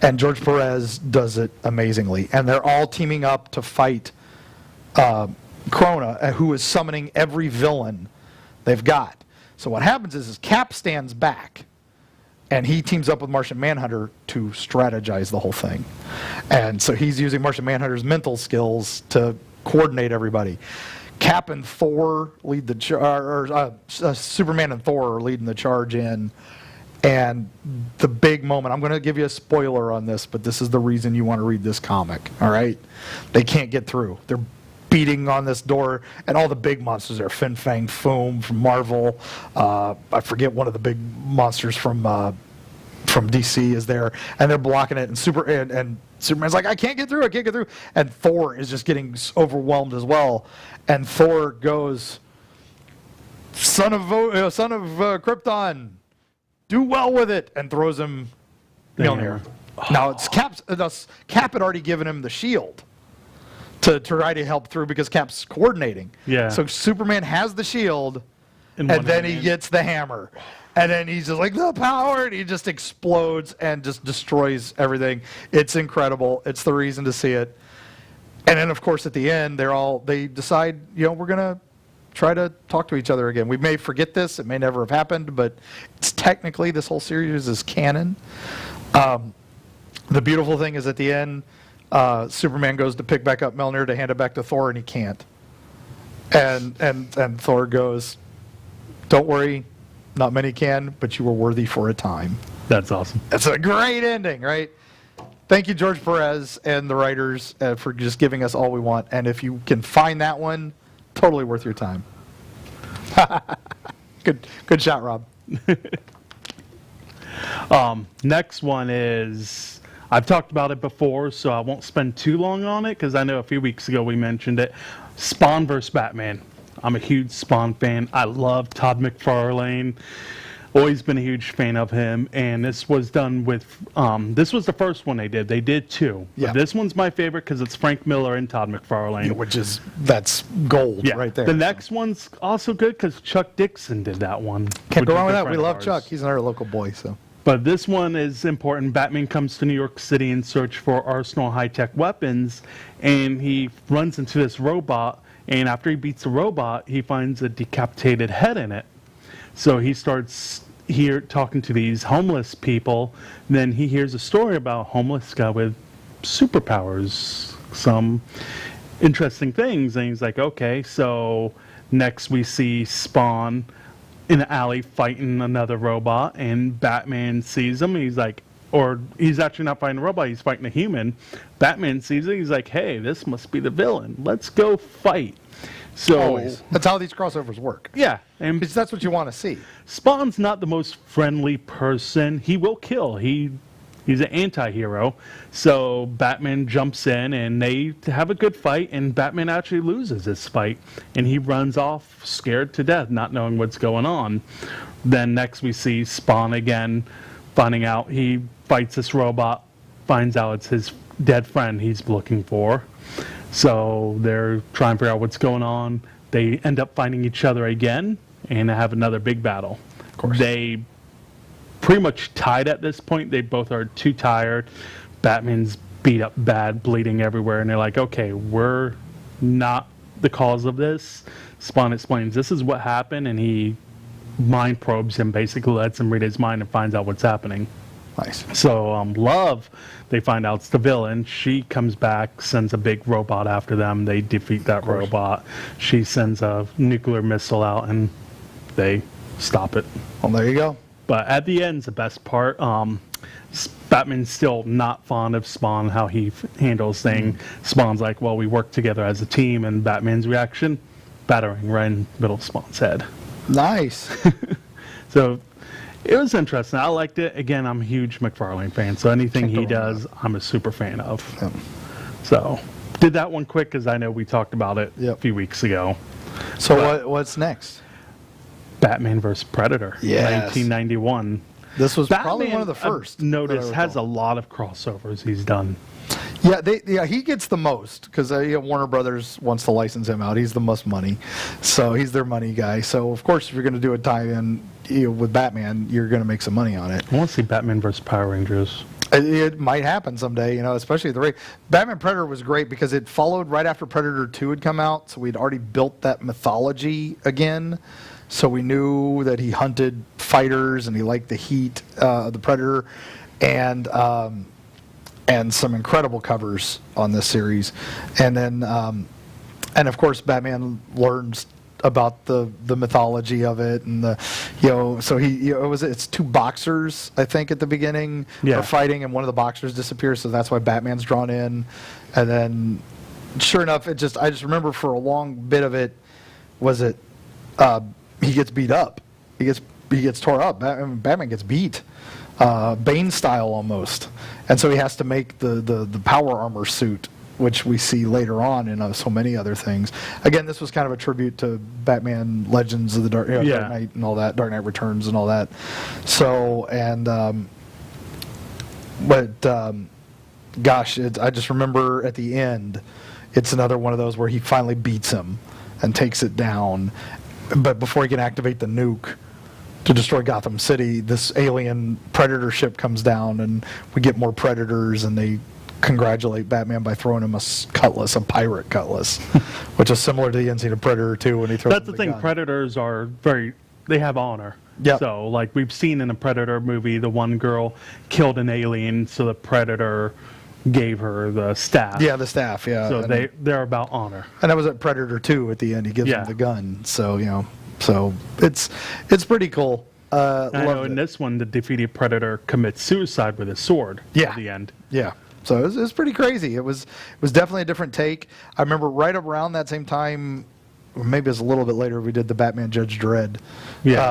[SPEAKER 2] And George Perez does it amazingly. And they're all teaming up to fight Krona, who is summoning every villain they've got. So what happens is Cap stands back, and he teams up with Martian Manhunter to strategize the whole thing. And so he's using Martian Manhunter's mental skills to coordinate everybody. Cap and Thor lead the charge, Superman and Thor are leading the charge in. And the big moment, I'm going to give you a spoiler on this, but this is the reason you want to read this comic, all right? They can't get through. They're beating on this door, and all the big monsters are Fin Fang Foom from Marvel. I forget, one of the big monsters from DC is there, and they're blocking it, and Superman's like, I can't get through, and Thor is just getting overwhelmed as well, and Thor goes, son of Krypton, do well with it, and throws him Mjolnir. Now it's Cap had already given him the shield to try to help through because Cap's coordinating.
[SPEAKER 1] Yeah.
[SPEAKER 2] So Superman has the shield, and then he gets the hammer. And then he's just like, the power, and he just explodes and just destroys everything. It's incredible. It's the reason to see it. And then, of course, at the end, they decide, we're going to try to talk to each other again. We may forget this. It may never have happened, but it's technically, this whole series is canon. The beautiful thing is at the end, Superman goes to pick back up Mjolnir to hand it back to Thor, and he can't. And Thor goes, don't worry, not many can, but you were worthy for a time.
[SPEAKER 1] That's awesome.
[SPEAKER 2] That's a great ending, right? Thank you, George Perez and the writers, for just giving us all we want. And if you can find that one, totally worth your time. Good shot, Rob.
[SPEAKER 1] Next one is, I've talked about it before, so I won't spend too long on it because I know a few weeks ago we mentioned it. Spawn vs. Batman. I'm a huge Spawn fan. I love Todd McFarlane. Always been a huge fan of him, and this was done with, this was the first one they did. They did two.
[SPEAKER 2] Yeah.
[SPEAKER 1] But this one's my favorite because it's Frank Miller and Todd McFarlane.
[SPEAKER 2] That's gold right there.
[SPEAKER 1] The next one's also good because Chuck Dixon did that one.
[SPEAKER 2] Can't go
[SPEAKER 1] which is
[SPEAKER 2] wrong with
[SPEAKER 1] a
[SPEAKER 2] that.
[SPEAKER 1] friend
[SPEAKER 2] We
[SPEAKER 1] of
[SPEAKER 2] love
[SPEAKER 1] ours.
[SPEAKER 2] Chuck. He's another local boy, so.
[SPEAKER 1] But this one is important. Batman comes to New York City in search for arsenal high-tech weapons, and he runs into this robot, and after he beats the robot, he finds a decapitated head in it. So he starts here talking to these homeless people. Then he hears a story about a homeless guy with superpowers, some interesting things, and he's like, okay. So next we see Spawn in an alley fighting another robot, and Batman sees him, and he's like, or he's actually not fighting a robot, he's fighting a human. Batman sees it, he's like, hey, this must be the villain. Let's go fight. So
[SPEAKER 2] Always. That's how these crossovers work.
[SPEAKER 1] yeah, and
[SPEAKER 2] Because that's what you want to see.
[SPEAKER 1] Spawn's not the most friendly person. He will kill. He's an anti-hero. So Batman jumps in and they have a good fight, and Batman actually loses this fight, and he runs off scared to death, not knowing what's going on. Then next we see Spawn again, finding out he fights this robot, finds out it's his dead friend he's looking for. So they're trying to figure out what's going on. They end up finding each other again and have another big battle.
[SPEAKER 2] Of course.
[SPEAKER 1] They pretty much tied at this point. They both are too tired. Batman's beat up bad, bleeding everywhere, and they're like, okay, we're not the cause of this. Spawn explains this is what happened, and he mind probes him, basically lets him read his mind and finds out what's happening.
[SPEAKER 2] Nice.
[SPEAKER 1] So Love, they find out it's the villain. She comes back, sends a big robot after them. They defeat that robot. She sends a nuclear missile out, and they stop it.
[SPEAKER 2] Well, there you go.
[SPEAKER 1] But at the end's the best part. Batman's still not fond of Spawn, how he handles things. Spawn's like, well, we work together as a team, and Batman's reaction, battering right in the middle of Spawn's head.
[SPEAKER 2] Nice.
[SPEAKER 1] So it was interesting. I liked it. Again, I'm a huge McFarlane fan, so anything he does, I'm a super fan of.
[SPEAKER 2] Yep.
[SPEAKER 1] So did that one quick because I know we talked about it
[SPEAKER 2] Yep.
[SPEAKER 1] a few weeks ago.
[SPEAKER 2] So what's next?
[SPEAKER 1] Batman vs. Predator,
[SPEAKER 2] Yes.
[SPEAKER 1] 1991.
[SPEAKER 2] This was
[SPEAKER 1] Batman,
[SPEAKER 2] probably one of the first.
[SPEAKER 1] Notice
[SPEAKER 2] that I
[SPEAKER 1] has a
[SPEAKER 2] recall.
[SPEAKER 1] lot of crossovers he's done.
[SPEAKER 2] Yeah, he gets the most because Warner Brothers wants to license him out. He's the most money, so he's their money guy. So of course, if you're going to do a tie-in with Batman, you're going to make some money on it.
[SPEAKER 1] I want to see Batman vs. Power Rangers.
[SPEAKER 2] It might happen someday, especially the rate. Batman Predator was great because it followed right after Predator 2 had come out, so we'd already built that mythology again. So we knew that he hunted fighters and he liked the heat of the Predator, and some incredible covers on this series. And then, and of course, Batman learns about the mythology of it, and so it's two boxers, I think, at the beginning are fighting, and one of the boxers disappears, so that's why Batman's drawn in. And then, sure enough, I just remember for a long bit of it, he gets beat up, he gets tore up. Batman gets beat. Bane style almost, and so he has to make the power armor suit, which we see later on in so many other things. Again, this was kind of a tribute to Batman Legends of the Dark Knight and all that, Dark Knight Returns and all that. So, gosh, I just remember at the end, it's another one of those where he finally beats him and takes it down, but before he can activate the nuke to destroy Gotham City, this alien Predator ship comes down, and we get more Predators, and they congratulate Batman by throwing him a pirate cutlass, which is similar to the end scene of Predator 2 when he throws.
[SPEAKER 1] That's the thing.
[SPEAKER 2] gun.
[SPEAKER 1] Predators are they have honor.
[SPEAKER 2] Yep.
[SPEAKER 1] So, like we've seen in a Predator movie, the one girl killed an alien, so the Predator gave her the staff.
[SPEAKER 2] Yeah, the staff. Yeah.
[SPEAKER 1] So they're about honor.
[SPEAKER 2] And that was at Predator 2 at the end. He gives him the gun. So so it's pretty cool.
[SPEAKER 1] I know in this one, the defeated Predator commits suicide with his sword at the end.
[SPEAKER 2] Yeah. So it was pretty crazy. It was definitely a different take. I remember right around that same time, or maybe it was a little bit later, we did the Batman Judge Dredd,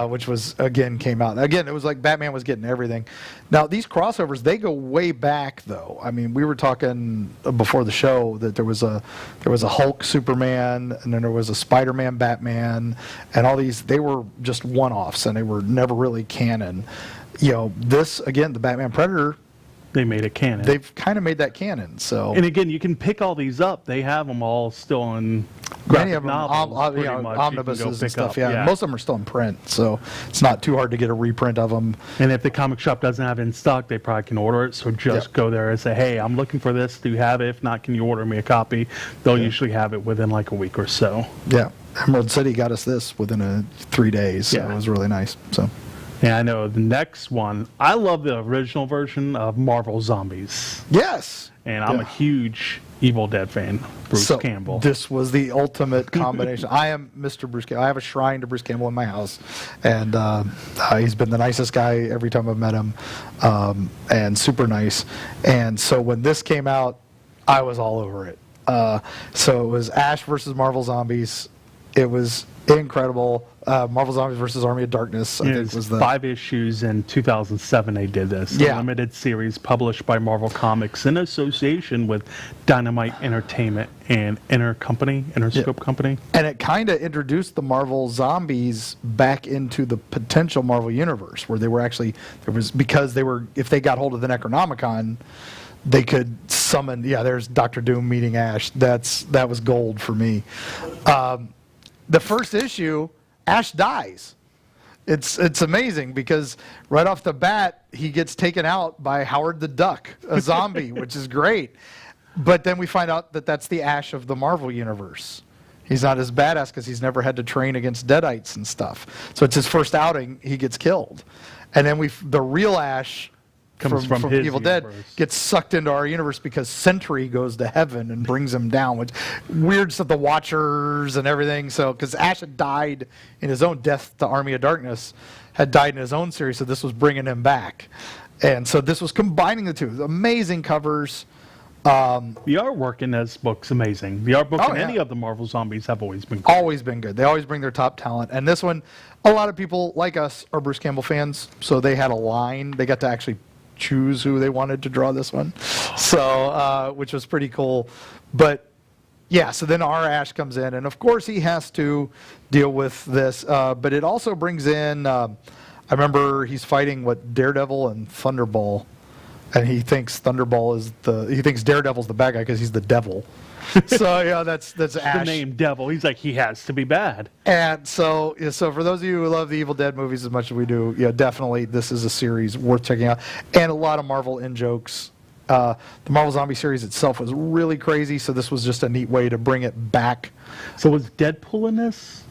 [SPEAKER 2] which was, again, came out. Again, it was like Batman was getting everything. Now, these crossovers, they go way back, though. I mean, we were talking before the show that there was a Hulk Superman, and then there was a Spider-Man Batman, and all these, they were just one-offs, and they were never really canon. You know, this, again, the Batman Predator,
[SPEAKER 1] they made it canon.
[SPEAKER 2] They've kind of made that canon. So,
[SPEAKER 1] and again, you can pick all these up. They have them all still in
[SPEAKER 2] many of them,
[SPEAKER 1] novels,
[SPEAKER 2] omnibuses and stuff. Yeah, most of them are still in print, so it's not too hard to get a reprint of them.
[SPEAKER 1] And if the comic shop doesn't have it in stock, they probably can order it. So just go there and say, "Hey, I'm looking for this. Do you have it? If not, can you order me a copy?" They'll usually have it within like a week or so.
[SPEAKER 2] Yeah, Emerald City got us this within 3 days. So it was really nice. So.
[SPEAKER 1] Yeah, I know. The next one, I love the original version of Marvel Zombies.
[SPEAKER 2] Yes.
[SPEAKER 1] And I'm a huge Evil Dead fan, Bruce Campbell.
[SPEAKER 2] This was the ultimate combination. I am Mr. Bruce Campbell. I have a shrine to Bruce Campbell in my house. And he's been the nicest guy every time I've met him, and super nice. And so when this came out, I was all over it. So it was Ash versus Marvel Zombies. It was incredible. Marvel Zombies versus Army of Darkness, I think was the
[SPEAKER 1] 5 issues in 2007 they did this. A limited series published by Marvel Comics in association with Dynamite Entertainment and Interscope Company.
[SPEAKER 2] And it kind of introduced the Marvel Zombies back into the potential Marvel universe, where they were actually, because they were, if they got hold of the Necronomicon, they could summon, there's Dr. Doom meeting Ash. That was gold for me. The first issue, Ash dies. It's amazing because right off the bat, he gets taken out by Howard the Duck, a zombie, which is great. But then we find out that that's the Ash of the Marvel Universe. He's not as badass because he's never had to train against Deadites and stuff. So it's his first outing, he gets killed. And then the real Ash
[SPEAKER 1] comes from
[SPEAKER 2] Evil Dead gets sucked into our universe because Sentry goes to heaven and brings him down, which weird stuff, the Watchers and everything. So because Ash had died in his own death to Army of Darkness, had died in his own series, so this was bringing him back. And so this was combining the two. Amazing covers.
[SPEAKER 1] The artwork in this book's amazing. The artwork in any of the Marvel Zombies have always been good.
[SPEAKER 2] Always been good. They always bring their top talent. And this one, a lot of people like us are Bruce Campbell fans, so they had a line. They got to actually choose who they wanted to draw this one, so which was pretty cool. But yeah, so then our Ash comes in, and of course he has to deal with this, but it also brings in I remember he's fighting Daredevil and Thunderball, and he thinks he thinks Daredevil's the bad guy because he's the devil. So that's Ash.
[SPEAKER 1] The name Devil. He's like, he has to be bad.
[SPEAKER 2] And so for those of you who love the Evil Dead movies as much as we do, definitely this is a series worth checking out. And a lot of Marvel in-jokes. The Marvel Zombie series itself was really crazy, so this was just a neat way to bring it back.
[SPEAKER 1] So was Deadpool in this?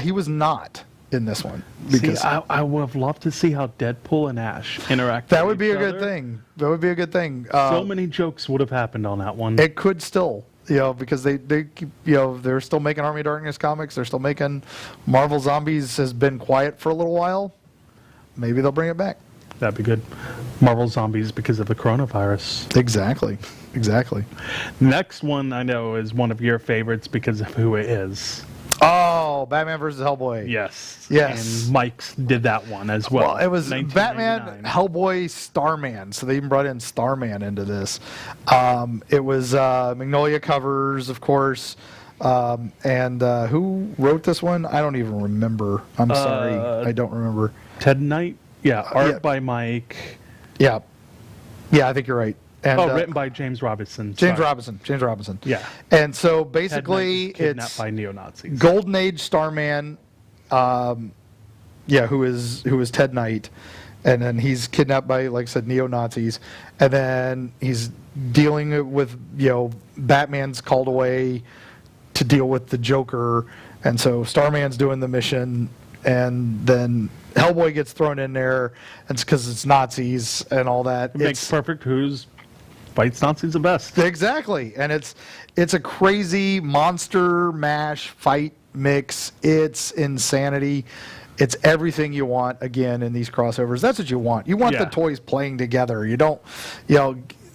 [SPEAKER 2] He was not in this one.
[SPEAKER 1] Because I would have loved to see how Deadpool and Ash interact.
[SPEAKER 2] That would be a good thing. That would be a good thing.
[SPEAKER 1] So many jokes would have happened on that one.
[SPEAKER 2] It could still. Because they keep, they're still making Army of Darkness comics. They're still making Marvel Zombies. Has been quiet for a little while. Maybe they'll bring it back.
[SPEAKER 1] That'd be good. Marvel Zombies because of the coronavirus.
[SPEAKER 2] Exactly.
[SPEAKER 1] Next one I know is one of your favorites because of who it is.
[SPEAKER 2] Oh, Batman versus Hellboy.
[SPEAKER 1] Yes.
[SPEAKER 2] And
[SPEAKER 1] Mike did that one as well.
[SPEAKER 2] Well, it was Batman, Hellboy, Starman. So they even brought in Starman into this. It was Magnolia covers, of course. And who wrote this one? I don't even remember. I'm sorry. I don't remember.
[SPEAKER 1] Ted Knight? Yeah. Art by Mike.
[SPEAKER 2] Yeah. I think you're right. And,
[SPEAKER 1] written by James Robinson.
[SPEAKER 2] James Robinson.
[SPEAKER 1] Yeah.
[SPEAKER 2] And so basically,
[SPEAKER 1] it's by neo-Nazis.
[SPEAKER 2] Golden Age Starman, who is Ted Knight, and then he's kidnapped by, like I said, neo-Nazis, and then he's dealing with Batman's called away to deal with the Joker, and so Starman's doing the mission, and then Hellboy gets thrown in there, and it's because it's Nazis and all that.
[SPEAKER 1] It makes perfect who's fights Nazis the best.
[SPEAKER 2] Exactly. And it's a crazy monster mash fight mix. It's insanity. It's everything you want, again, in these crossovers. That's what you want. You want the toys playing together. You don't,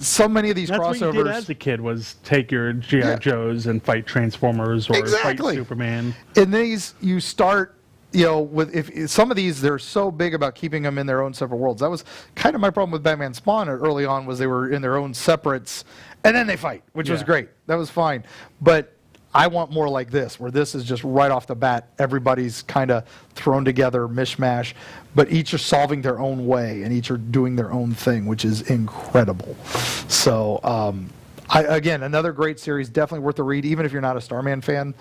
[SPEAKER 2] so many of these
[SPEAKER 1] That's
[SPEAKER 2] crossovers.
[SPEAKER 1] what you did as a kid, was take your G.I. Joes and fight Transformers or fight Superman.
[SPEAKER 2] In these, you start, with if some of these, they're so big about keeping them in their own separate worlds. That was kind of my problem with Batman Spawn early on, was they were in their own separates, and then they fight, which was great. That was fine. But I want more like this, where this is just right off the bat, everybody's kind of thrown together, mishmash, but each are solving their own way, and each are doing their own thing, which is incredible. So, again, another great series, definitely worth a read, even if you're not a Starman fan,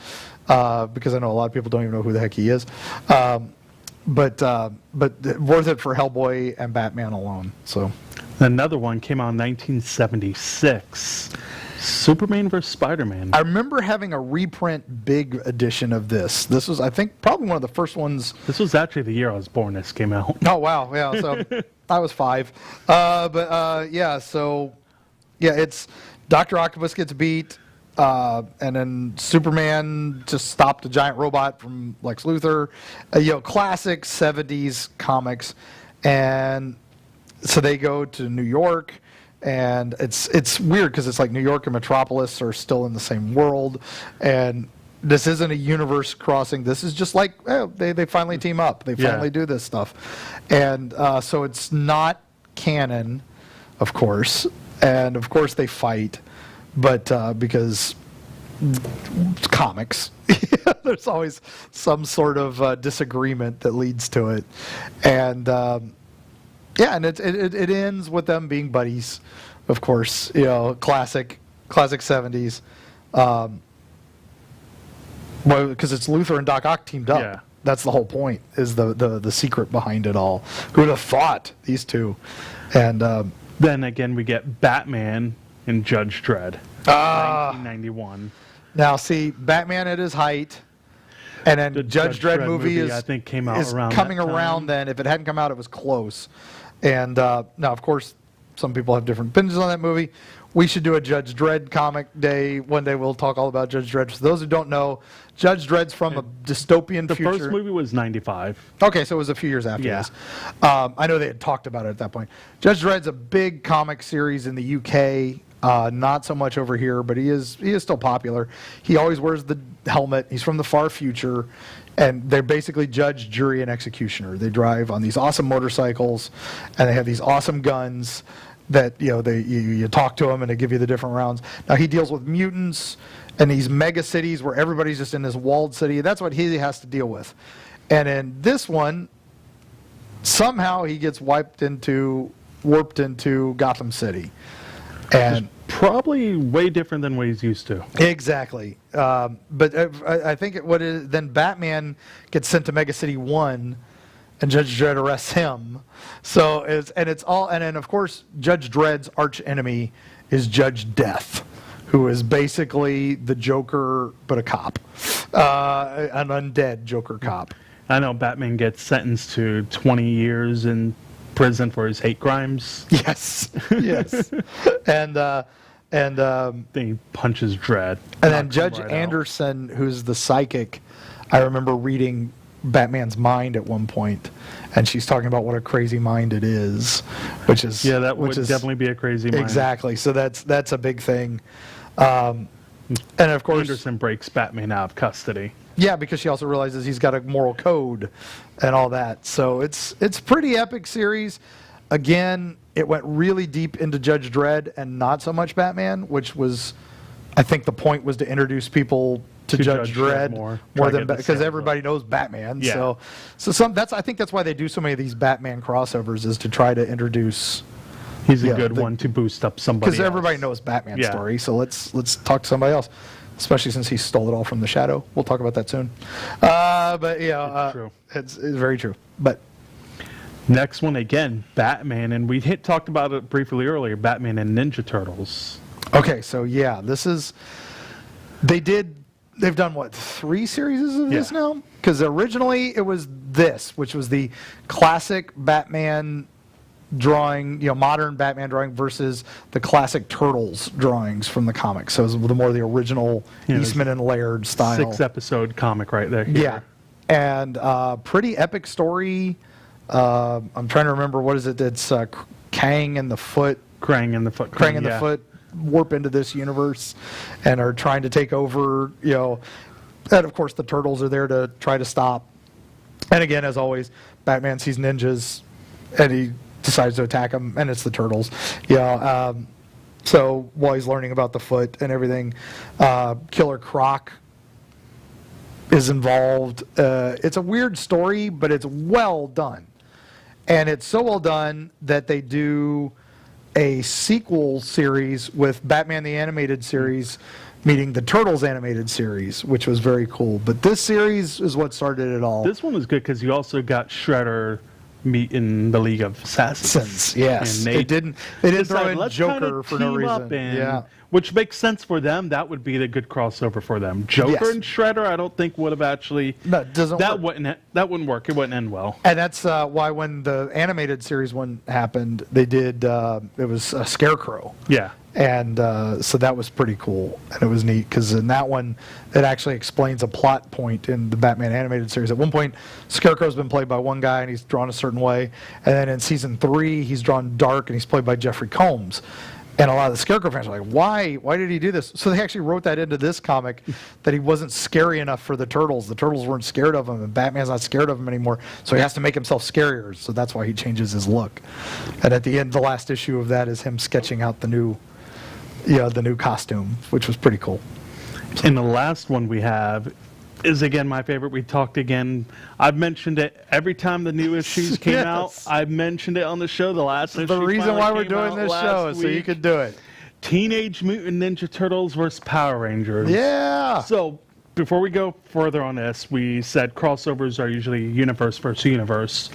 [SPEAKER 2] because I know a lot of people don't even know who the heck he is. But worth it for Hellboy and Batman alone. So,
[SPEAKER 1] another one came out in 1976. Superman vs. Spider-Man.
[SPEAKER 2] I remember having a reprint big edition of this. This was, I think, probably one of the first ones.
[SPEAKER 1] This was actually the year I was born. This came out.
[SPEAKER 2] Oh, wow. Yeah, so I was 5. It's Dr. Octopus gets beat, and then Superman just stopped a giant robot from Lex Luthor. Classic 70s comics. And so they go to New York. And it's weird because it's like New York and Metropolis are still in the same world, and this isn't a universe crossing. This is just like they finally team up. They finally do this stuff, and so it's not canon, of course, and of course they fight, but because it's comics, there's always some sort of disagreement that leads to it, and. And it ends with them being buddies, of course. Classic 70s. Because it's Luthor and Doc Ock teamed up.
[SPEAKER 1] Yeah.
[SPEAKER 2] That's the whole point. Is the secret behind it all? Who would have thought these two? And
[SPEAKER 1] then again, we get Batman and Judge Dredd, 1991.
[SPEAKER 2] Now, see, Batman at his height. And then the Judge Dredd movie is,
[SPEAKER 1] I think, came out around
[SPEAKER 2] coming
[SPEAKER 1] that time.
[SPEAKER 2] around then. If it hadn't come out, it was close. And now, of course, some people have different opinions on that movie. We should do a Judge Dredd comic day. One day we'll talk all about Judge Dredd. For those who don't know, Judge Dredd's from a dystopian future.
[SPEAKER 1] The first movie was 95.
[SPEAKER 2] Okay, so it was a few years after this. I know they had talked about it at that point. Judge Dredd's a big comic series in the UK. Not so much over here, but he is still popular. He always wears the helmet. He's from the far future, and they're basically judge, jury, and executioner. They drive on these awesome motorcycles, and they have these awesome guns that you talk to them and they give you the different rounds. Now he deals with mutants and these mega cities where everybody's just in this walled city. That's what he has to deal with. And in this one, somehow he gets warped into Gotham City. And
[SPEAKER 1] probably way different than what he's used to.
[SPEAKER 2] Exactly. But I think then Batman gets sent to Mega City 1, and Judge Dredd arrests him. So and then of course Judge Dredd's arch enemy is Judge Death, who is basically the Joker but a cop, an undead Joker cop.
[SPEAKER 1] I know Batman gets sentenced to 20 years in prison for his hate crimes.
[SPEAKER 2] Yes. and
[SPEAKER 1] then he punches Dredd.
[SPEAKER 2] And then Judge Anderson, who's the psychic, I remember reading Batman's mind at one point, and she's talking about what a crazy mind it is, which is
[SPEAKER 1] that would definitely be a crazy mind.
[SPEAKER 2] Exactly. So that's a big thing. And of course,
[SPEAKER 1] Anderson breaks Batman out of custody.
[SPEAKER 2] Yeah, because she also realizes he's got a moral code and all that. So it's pretty epic series. Again, it went really deep into Judge Dredd and not so much Batman, which was, I think the point was to introduce people to Judge Dredd more than because everybody knows Batman. Yeah. So I think that's why they do so many of these Batman crossovers, is to try to introduce.
[SPEAKER 1] He's a good one to boost up somebody.
[SPEAKER 2] Because everybody knows Batman's story. So let's talk to somebody else. Especially since he stole it all from the Shadow. We'll talk about that soon. It's
[SPEAKER 1] true.
[SPEAKER 2] It's very true. But
[SPEAKER 1] next one again, Batman, and we talked about it briefly earlier. Batman and Ninja Turtles.
[SPEAKER 2] Okay, so this is. They've done what, 3 series of this now? Because originally it was this, which was the classic Batman drawing, modern Batman drawing versus the classic Turtles drawings from the comics. So it was the original Eastman and Laird style.
[SPEAKER 1] 6-episode comic right there.
[SPEAKER 2] Yeah. And pretty epic story. I'm trying to remember, what is it? It's Kang and the Foot
[SPEAKER 1] Krang and the Foot
[SPEAKER 2] Krang and the
[SPEAKER 1] yeah.
[SPEAKER 2] Foot warp into this universe and are trying to take over, and of course the Turtles are there to try to stop. And again, as always, Batman sees ninjas and he decides to attack them, and it's the Turtles. So while he's learning about the Foot and everything, Killer Croc is involved. It's a weird story, but it's well done. And it's so well done that they do a sequel series with Batman the Animated Series meeting the Turtles animated series, which was very cool. But this series is what started it all.
[SPEAKER 1] This one was good because you also got Shredder meeting the League of Assassins.
[SPEAKER 2] Yes.
[SPEAKER 1] And
[SPEAKER 2] They didn't throw in
[SPEAKER 1] let's
[SPEAKER 2] Joker
[SPEAKER 1] kinda
[SPEAKER 2] for no
[SPEAKER 1] team
[SPEAKER 2] reason.
[SPEAKER 1] up and-
[SPEAKER 2] Yeah.
[SPEAKER 1] Which makes sense for them. That would be the good crossover for them. Joker
[SPEAKER 2] Yes.
[SPEAKER 1] and Shredder, I don't think would have actually.
[SPEAKER 2] No, it doesn't
[SPEAKER 1] that
[SPEAKER 2] work.
[SPEAKER 1] wouldn't work. It wouldn't end well.
[SPEAKER 2] And that's why when the animated series one happened, they did, it was a Scarecrow.
[SPEAKER 1] Yeah.
[SPEAKER 2] And so that was pretty cool. And it was neat because in that one, it actually explains a plot point in the Batman animated series. At one point, Scarecrow's been played by one guy and he's drawn a certain way. And then in season 3, he's drawn dark and he's played by Jeffrey Combs. And a lot of the Scarecrow fans are like, why? Why did he do this? So they actually wrote that into this comic that he wasn't scary enough for the Turtles. The Turtles weren't scared of him, and Batman's not scared of him anymore. So he has to make himself scarier. So that's why he changes his look. And at the end, the last issue of that is him sketching out the new costume, which was pretty cool.
[SPEAKER 1] And the last one we have is again my favorite. We talked again. I've mentioned it every time the new issues came
[SPEAKER 2] Yes.
[SPEAKER 1] out. I've mentioned it on the show. The last issue
[SPEAKER 2] The reason
[SPEAKER 1] finally
[SPEAKER 2] why we're
[SPEAKER 1] came
[SPEAKER 2] doing
[SPEAKER 1] out
[SPEAKER 2] this
[SPEAKER 1] last
[SPEAKER 2] show is so you
[SPEAKER 1] week.
[SPEAKER 2] could do it.
[SPEAKER 1] Teenage Mutant Ninja Turtles versus Power Rangers.
[SPEAKER 2] Yeah.
[SPEAKER 1] So before we go further on this, we said crossovers are usually universe versus universe.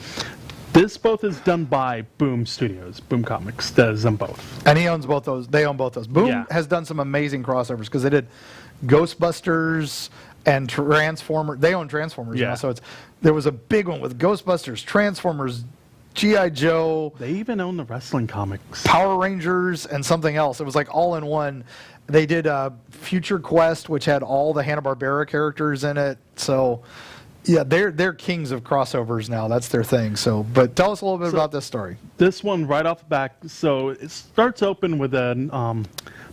[SPEAKER 1] This both is done by Boom Studios. Boom Comics does them both.
[SPEAKER 2] And he owns both those. They own both those. Boom
[SPEAKER 1] Yeah.
[SPEAKER 2] has done some amazing crossovers because they did Ghostbusters and Transformers. They own Transformers
[SPEAKER 1] Yeah.
[SPEAKER 2] now, so there was a big one with Ghostbusters, Transformers, G.I. Joe,
[SPEAKER 1] They even own the wrestling comics.
[SPEAKER 2] Power Rangers, and something else. It was like all in one. They did Future Quest, which had all the Hanna-Barbera characters in it. So, yeah, they're kings of crossovers now. That's their thing. So, but tell us a little bit about this story.
[SPEAKER 1] This one right off the back, so it starts open with a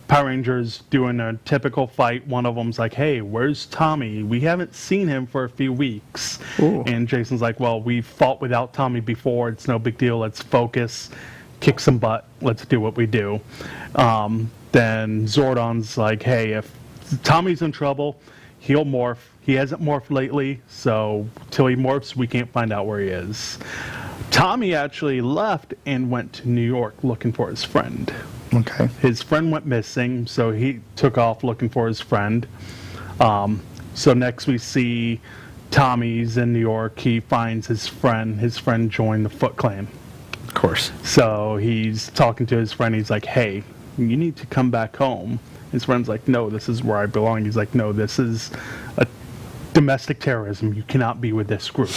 [SPEAKER 1] Power Rangers doing a typical fight. One of them's like, hey, where's Tommy? We haven't seen him for a few weeks.
[SPEAKER 2] Ooh.
[SPEAKER 1] And Jason's like, well, we fought without Tommy before. It's no big deal. Let's focus, kick some butt. Let's do what we do. Then Zordon's like, hey, if Tommy's in trouble, he'll morph. He hasn't morphed lately, so till he morphs, we can't find out where he is. Tommy actually left and went to New York looking for his friend.
[SPEAKER 2] Okay.
[SPEAKER 1] His friend went missing, so he took off looking for his friend. So next we see Tommy's in New York. He finds his friend. His friend joined the Foot Clan.
[SPEAKER 2] Of course.
[SPEAKER 1] So he's talking to his friend. He's like, hey, you need to come back home. His friend's like, no, this is where I belong. He's like, no, this is a domestic terrorism. You cannot be with this group.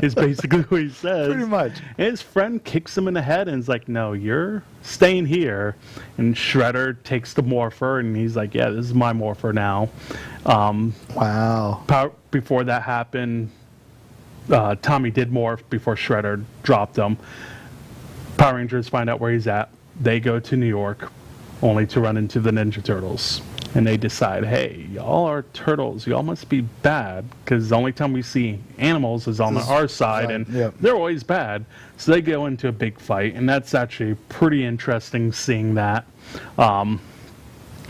[SPEAKER 1] Is basically what he says.
[SPEAKER 2] Pretty much.
[SPEAKER 1] And his friend kicks him in the head and is like, no, you're staying here. And Shredder takes the morpher and he's like, yeah, this is my morpher now.
[SPEAKER 2] Wow.
[SPEAKER 1] Before that happened, Tommy did morph before Shredder dropped him. Power Rangers find out where he's at. They go to New York, only to run into the Ninja Turtles. And they decide, hey, y'all are turtles. Y'all must be bad, because the only time we see animals is on our side, and
[SPEAKER 2] yep.
[SPEAKER 1] they're always bad. So they go into a big fight, and that's actually pretty interesting seeing that.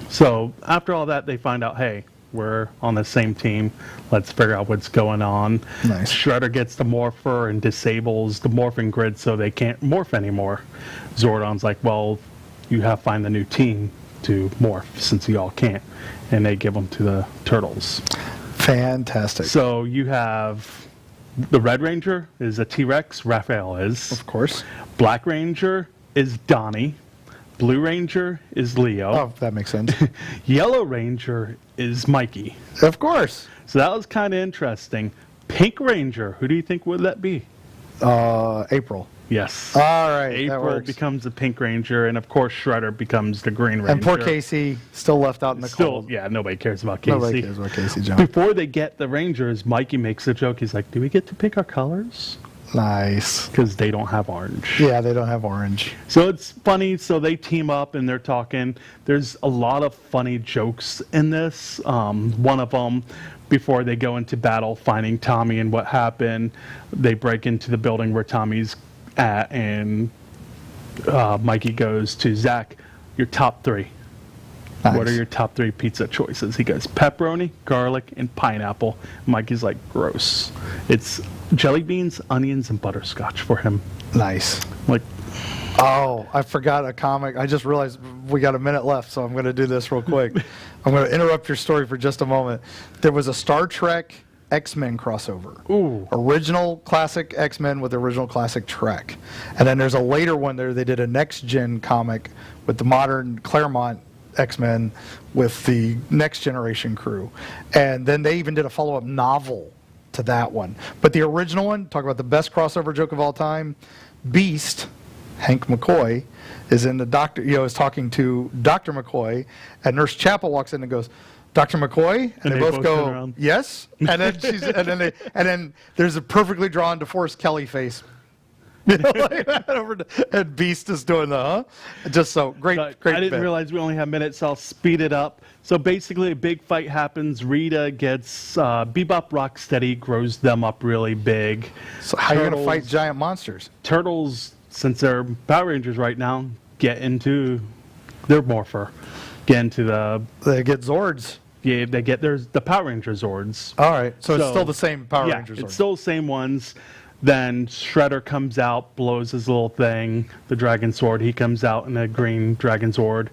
[SPEAKER 1] So after all that, they find out, hey, we're on the same team. Let's figure out what's going on.
[SPEAKER 2] Nice.
[SPEAKER 1] Shredder gets the morpher and disables the morphing grid so they can't morph anymore. Zordon's like, well, you have to find the new team to morph since y'all can't. And they give them to the Turtles.
[SPEAKER 2] Fantastic.
[SPEAKER 1] So you have the Red Ranger is a T-Rex, Raphael is.
[SPEAKER 2] Of course.
[SPEAKER 1] Black Ranger is Donnie. Blue Ranger is Leo.
[SPEAKER 2] Oh, that makes sense.
[SPEAKER 1] Yellow Ranger is Mikey.
[SPEAKER 2] Of course.
[SPEAKER 1] So that was kind of interesting. Pink Ranger, who do you think would that be?
[SPEAKER 2] April.
[SPEAKER 1] Yes.
[SPEAKER 2] All right. that
[SPEAKER 1] April
[SPEAKER 2] works.
[SPEAKER 1] becomes the Pink Ranger, and of course Shredder becomes the Green Ranger.
[SPEAKER 2] And poor Casey, still left out in the
[SPEAKER 1] Still,
[SPEAKER 2] cold.
[SPEAKER 1] yeah, nobody cares about Casey.
[SPEAKER 2] Nobody cares about Casey Jones.
[SPEAKER 1] Before they get the Rangers, Mikey makes a joke. He's like, do we get to pick our colors?
[SPEAKER 2] Nice.
[SPEAKER 1] because they don't have orange.
[SPEAKER 2] Yeah, they don't have orange.
[SPEAKER 1] So it's funny. So they team up and they're talking. There's a lot of funny jokes in this. One of them, before they go into battle, finding Tommy and what happened, they break into the building where Tommy's at, and Mikey goes to Zach, your top three.
[SPEAKER 2] Nice.
[SPEAKER 1] What are your top three pizza choices? He goes, pepperoni, garlic, and pineapple. Mikey's like, gross. It's jelly beans, onions, and butterscotch for him.
[SPEAKER 2] Nice.
[SPEAKER 1] Like,
[SPEAKER 2] Oh, I forgot a comic. I just realized we got a minute left, so I'm going to do this real quick. I'm going to interrupt your story for just a moment. There was a Star Trek X-Men crossover.
[SPEAKER 1] Ooh.
[SPEAKER 2] Original classic X-Men with original classic Trek. And then there's a later one there. They did a next-gen comic with the modern Claremont X-Men with the next generation crew. And then they even did a follow-up novel to that one. But the original one, talk about the best crossover joke of all time, Beast, Hank McCoy, is in the doctor, is talking to Dr. McCoy, and Nurse Chapel walks in and goes, Dr. McCoy? And they both
[SPEAKER 1] turn
[SPEAKER 2] go,
[SPEAKER 1] around.
[SPEAKER 2] yes. And then and then there's a perfectly drawn DeForest Kelly face. Like that and Beast is doing the just so great.
[SPEAKER 1] I
[SPEAKER 2] Great
[SPEAKER 1] didn't
[SPEAKER 2] bit.
[SPEAKER 1] realize we only have minutes, so I'll speed it up. So basically, a big fight happens. Rita gets Bebop Rocksteady, grows them up really big.
[SPEAKER 2] So how are you going to
[SPEAKER 1] Turtles-
[SPEAKER 2] fight giant monsters?
[SPEAKER 1] Turtles, since they're Power Rangers right now, get into their morpher. Get into the
[SPEAKER 2] They get Zords.
[SPEAKER 1] they get the Power Ranger Zords.
[SPEAKER 2] All right, so it's still the same Power
[SPEAKER 1] yeah,
[SPEAKER 2] Rangers.
[SPEAKER 1] it's still the same ones. Then Shredder comes out, blows his little thing, the Dragon Sword. He comes out in a green Dragon Sword.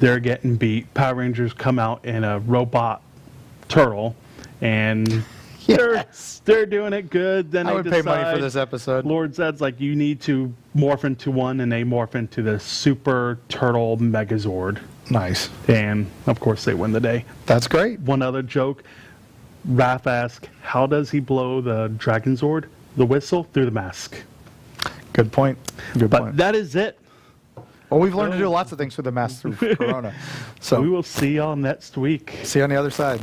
[SPEAKER 1] They're getting beat. Power Rangers come out in a robot turtle, and they're doing it good. Then
[SPEAKER 2] I
[SPEAKER 1] they
[SPEAKER 2] would pay money for
[SPEAKER 1] decide-
[SPEAKER 2] this episode.
[SPEAKER 1] Lord Zed's like, you need to morph into one, and they morph into the Super Turtle Megazord.
[SPEAKER 2] Nice.
[SPEAKER 1] And, of course, they win the day.
[SPEAKER 2] That's great.
[SPEAKER 1] One other joke. Raph asks, how does he blow the Dragon Zord? The whistle through the mask.
[SPEAKER 2] Good point. Good
[SPEAKER 1] But
[SPEAKER 2] point.
[SPEAKER 1] that is it.
[SPEAKER 2] Well, we've learned to do lots of things with the mask through Corona. So
[SPEAKER 1] We will see y'all next week.
[SPEAKER 2] see you on the other side.